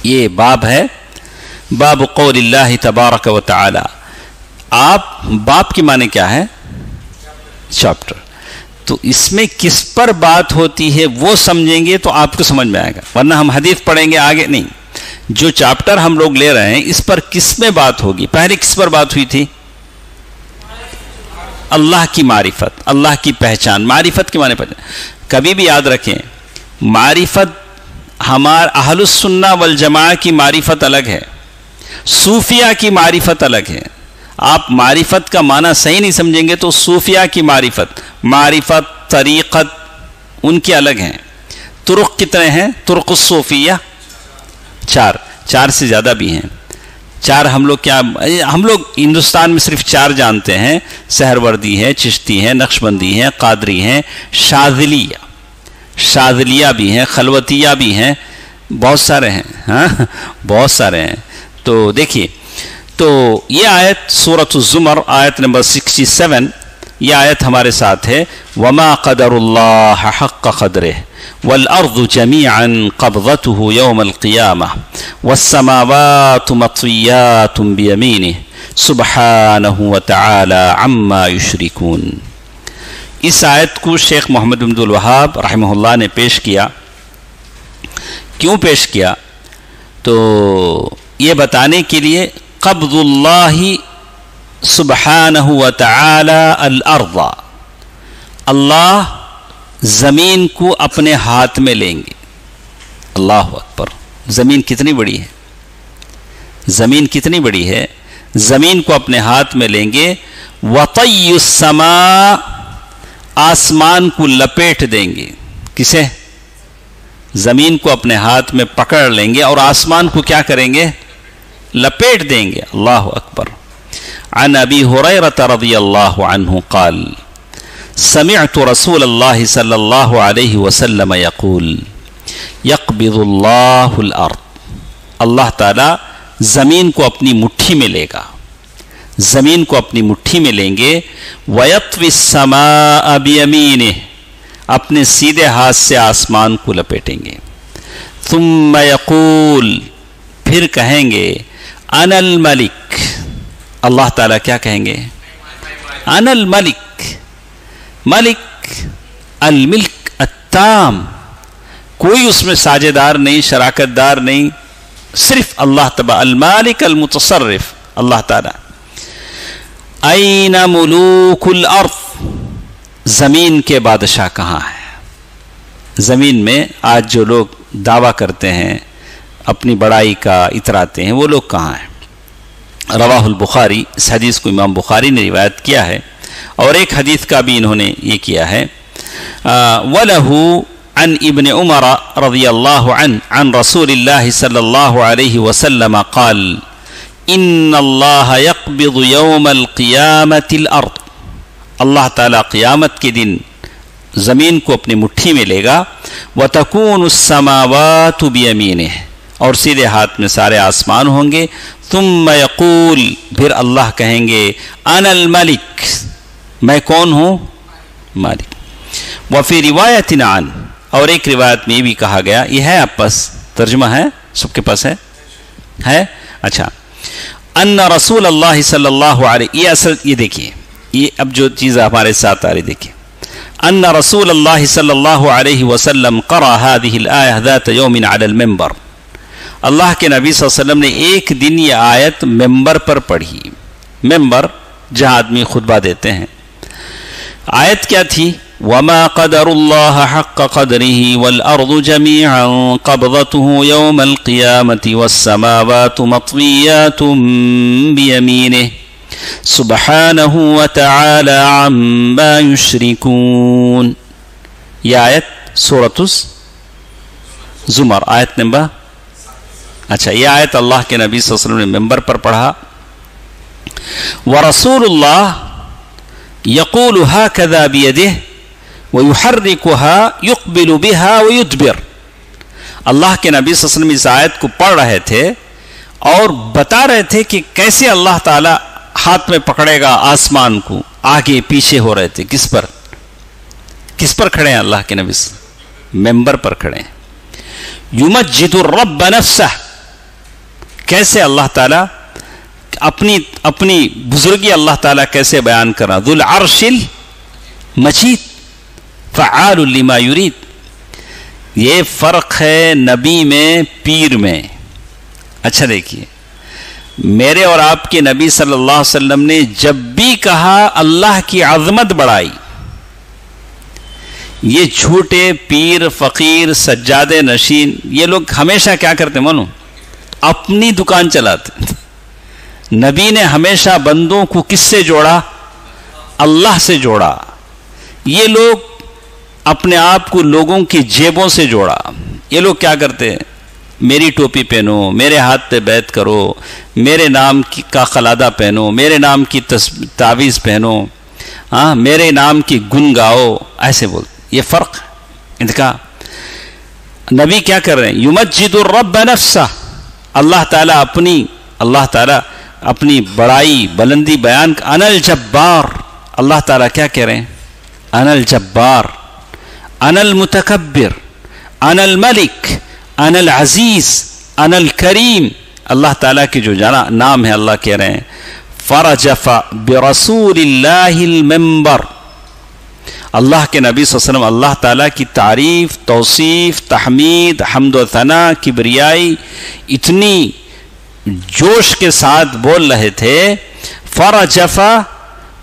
A: یہ باب ہے، باب قول اللہ تبارک و تعالی. آپ باب کی معنی کیا ہے؟ چیپٹر. تو اس میں کس پر بات ہوتی ہے وہ سمجھیں گے تو آپ کو سمجھ میں آئے گا، ورنہ ہم حدیث پڑھیں گے آگے نہیں. جو چیپٹر ہم لوگ لے رہے ہیں اس پر کس میں بات ہوگی؟ پہلے کس پر بات ہوئی تھی؟ اللہ کی معرفت، اللہ کی پہچان. معرفت کے معنی پہچان. کبھی بھی یاد رکھیں، معرفت ہمارا اہل السنہ والجماعہ کی معرفت الگ ہے، صوفیہ کی معرفت الگ ہے. آپ معرفت کا معنی صحیح نہیں سمجھیں گے تو صوفیہ کی معرفت طریقت ان کی الگ ہیں. طرق کتنے ہیں؟ طرق الصوفیہ چار سے زیادہ بھی ہیں. چار ہم لوگ ہندوستان میں صرف 4 جانتے ہیں. سہروردی ہے، چشتی ہے، نقشبندی ہے، قادری ہیں، شاذلیہ بھی ہیں، خلوتیہ بھی ہیں، بہت سارے ہیں. ہاں بہت سارے ہیں. تو دیکھیے، تو یہ آیت سورۃ الزمر آیت نمبر 67، یہ آیت ہمارے ساتھ ہے. وما قدر اللہ حق قدرہ والارض جميعا قبضته يوم القيامة والسماوات مطويات بيمينه سبحانه وتعالى عما يشركون. اس آیت کو شیخ محمد بن عبد الوہاب رحمہ اللہ نے پیش کیا. کیوں پیش کیا؟ تو یہ بتانے کے لیے قبض اللہ سبحانہ وتعالی الارض، اللہ زمین کو اپنے ہاتھ میں لیں گے. اللہ اکبر. زمین کتنی بڑی ہے, زمین کتنی بڑی ہے. زمین کو اپنے ہاتھ میں لیں گے. وَطَيُّ السَّمَاءِ, آسمان کو لپیٹ دیں گے. کسے؟ زمین کو اپنے ہاتھ میں پکڑ لیں گے اور آسمان کو کیا کریں گے؟ لپیٹ دیں گے. اللہ اکبر. عن ابی ہریرہ رضی اللہ عنہ قال سمعت رسول اللہ صلی اللہ علیہ وسلم یقول یقبض اللہ الارض. اللہ تعالی زمین کو اپنی مٹھی میں لے گا, زمین کو اپنی مٹھی میں لیں گے. وَيَطْوِي السَّمَاءَ بِيَمِينِهِ, اپنے سیدھے ہاتھ سے آسمان کو لپیٹیں گے. ثُمَّ يَقُول, پھر کہیں گے انا الملک. اللہ تعالیٰ کیا کہیں گے؟ انا الملک. ملک, الملک التام, کوئی اس میں ساجدار نہیں, شراکت دار نہیں, صرف اللہ تبارک. المالک المتصرف اللہ تعالیٰ. این ملوک الارض, زمین کے بادشاہ کہاں ہیں؟ زمین میں آج جو لوگ دعویٰ کرتے ہیں, اپنی بڑائی کا اتراتے ہیں, وہ لوگ کہاں ہیں؟ رواہ البخاری, اس حدیث کو امام بخاری نے روایت کیا ہے, اور ایک حدیث کا بھی انہوں نے یہ کیا ہے. وَلَهُ عن ابن عمر رضی اللہ عنہ عن رسول اللہ صلی اللہ علیہ وسلم قال ان اللہ یقبض یوم القیامت الارض. اللہ تعالیٰ قیامت کے دن زمین کو اپنی مٹھی میں لے گا. وَتَكُونُ السَّمَاوَاتُ بِيَمِينِهِ, اور سیدھے ہاتھ میں سارے آسمان ہوں گے. ثم یقول, پھر اللہ کہیں گے انا الملک, میں کون ہوں؟ مالک. وفی روایت عن, اور ایک روایت میں یہ بھی کہا گیا, یہ ہے آپ پاس ترجمہ ہے, سب کے پاس ہے اچھا. ان رسول اللہ صلی اللہ علیہ, یہ اصل, یہ دیکھیے, یہ اب جو چیز ہمارے ساتھ آ رہی دیکھیے. ان رسول اللہ صلی اللہ علیہ وسلم قرأ هذه الآیہ ذات یوم علی المنبر. اللہ کے نبی صلی اللہ علیہ وسلم نے ایک دن یہ آیت ممبر پر پڑھی. ممبر جہاں آدمی خطبہ دیتے ہیں. آیت کیا تھی؟ وَمَا قَدَرُ اللَّهَ حَقَّ قَدْرِهِ وَالْأَرْضُ جَمِيعًا قَبْضَتُهُ يَوْمَ الْقِيَامَةِ وَالسَّمَاوَاتُ مَطْوِيَّاتٌ بِيَمِينِهِ سُبْحَانَهُ وَتَعَالَى عَمَّا يُشْرِكُونَ. یہ آیت سورۃ الزمر آیت نمبر. اچھا, یہ آیت اللہ کے نبی صلی اللہ علیہ وسلم نے ممبر پر پڑھا. ورسول اللہ یقول هكذا بيده ويحركها يقبل بها ويدبر. اللہ کے نبی صلی اللہ علیہ وسلم اس آیت کو پڑھ رہے تھے اور بتا رہے تھے کہ کیسے اللہ تعالی ہاتھ میں پکڑے گا آسمان کو, آگے پیچھے ہو رہے تھے. کس پر کھڑے ہیں اللہ کے نبی صلی اللہ علیہ وسلم؟ ممبر پر کھڑے ہیں. یمجد الرب نفسہ, کیسے اللہ تعالیٰ اپنی بزرگی اللہ تعالیٰ کیسے بیان کر رہا. ذو العرش المجید فعال لما یرید. یہ فرق ہے نبی میں, پیر میں. اچھا دیکھیے, میرے اور آپ کے نبی صلی اللہ علیہ وسلم نے جب بھی کہا اللہ کی عظمت بڑھائی. یہ جھوٹے پیر, فقیر, سجادے نشین, یہ لوگ ہمیشہ کیا کرتے مانو؟ اپنی دکان چلاتے. نبی نے ہمیشہ بندوں کو کس سے جوڑا؟ اللہ سے جوڑا. یہ لوگ اپنے آپ کو لوگوں کی جیبوں سے جوڑا. یہ لوگ کیا کرتے ہیں؟ میری ٹوپی پہنو, میرے ہاتھ پہ بیعت کرو, میرے نام کا قلادہ پہنو, میرے نام کی تعویذ پہنو, ہاں میرے نام کی گن گاؤ, ایسے بولتے. یہ فرق ان کا. نبی کیا کر رہے ہیں؟ یمجد الرب نفسہ. اللہ تعالیٰ اپنی بڑائی بلندی بیان. انا الجبار. اللہ تعالیٰ کیا کہہ رہے ہیں؟ انا الجبار, انا المتکبر, انا الملک, انا العزیز, انا الکریم. اللہ تعالیٰ کے جو نام ہے اللہ کہہ رہے ہیں فرجف برسول اللہ المنبر. اللہ کے نبی صلی اللہ علیہ وسلم اللہ تعالیٰ کی تعریف, توصیف, تحمید, حمد و ثنا, کبریائی اتنی جوش کے ساتھ بول رہے تھے. فرجف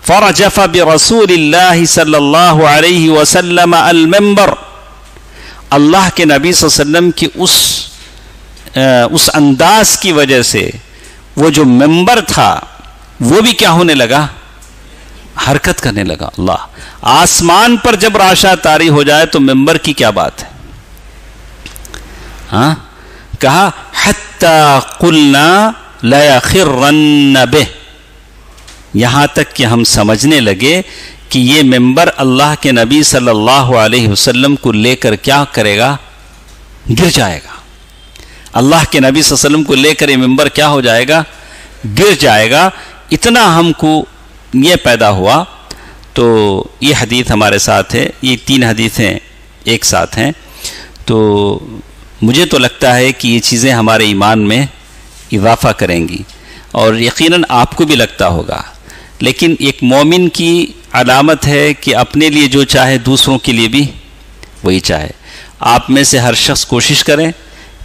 A: فرجف برسول اللہ صلی اللہ علیہ وسلم المنبر، اللہ کے نبی صلی اللہ علیہ وسلم کی اس انداز کی وجہ سے وہ جو منبر تھا وہ بھی کیا ہونے لگا؟ حرکت کرنے لگا۔ اللہ، آسمان پر جب راشا طاری ہو جائے تو منبر کی کیا بات ہے؟ ہاں، کہا حتی قلنا لیخرن بہ، یہاں تک کہ ہم سمجھنے لگے کہ یہ منبر اللہ کے نبی صلی اللہ علیہ وسلم کو لے کر کیا کرے گا؟ گر جائے گا۔ اللہ کے نبی صلی اللہ علیہ وسلم کو لے کر یہ منبر کیا ہو جائے گا؟ گر جائے گا۔ اتنا ہم کو یہ پیدا ہوا۔ تو یہ حدیث ہمارے ساتھ ہے، یہ 3 حدیثیں ایک ساتھ ہیں۔ تو مجھے تو لگتا ہے کہ یہ چیزیں ہمارے ایمان میں اضافہ کریں گی، اور یقیناً آپ کو بھی لگتا ہوگا۔ لیکن ایک مومن کی علامت ہے کہ اپنے لیے جو چاہے دوسروں کے لیے بھی وہی چاہے۔ آپ میں سے ہر شخص کوشش کریں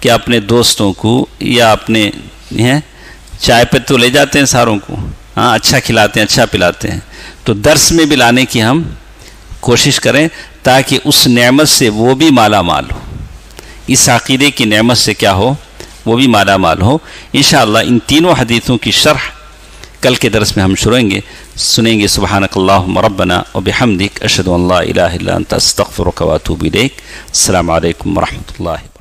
A: کہ اپنے دوستوں کو یا اپنے چائے پہ تو لے جاتے ہیں ساروں کو، ہاں اچھا کھلاتے ہیں، اچھا پلاتے ہیں، تو درس میں بھی لانے کی ہم کوشش کریں تاکہ اس نعمت سے وہ بھی مالا مال ہو، اس عقیدے کی نعمت سے کیا ہو؟ وہ بھی مالا مال ہو۔ انشاءاللہ ان تینوں حدیثوں کی شرح کل کے درس میں ہم سنیں گے۔ سبحانک اللہم ربنا وبحمدک، اشہد ان لا الہ الا انت، استغفرک واتوب الیک۔ السلام علیکم ورحمۃ اللہ۔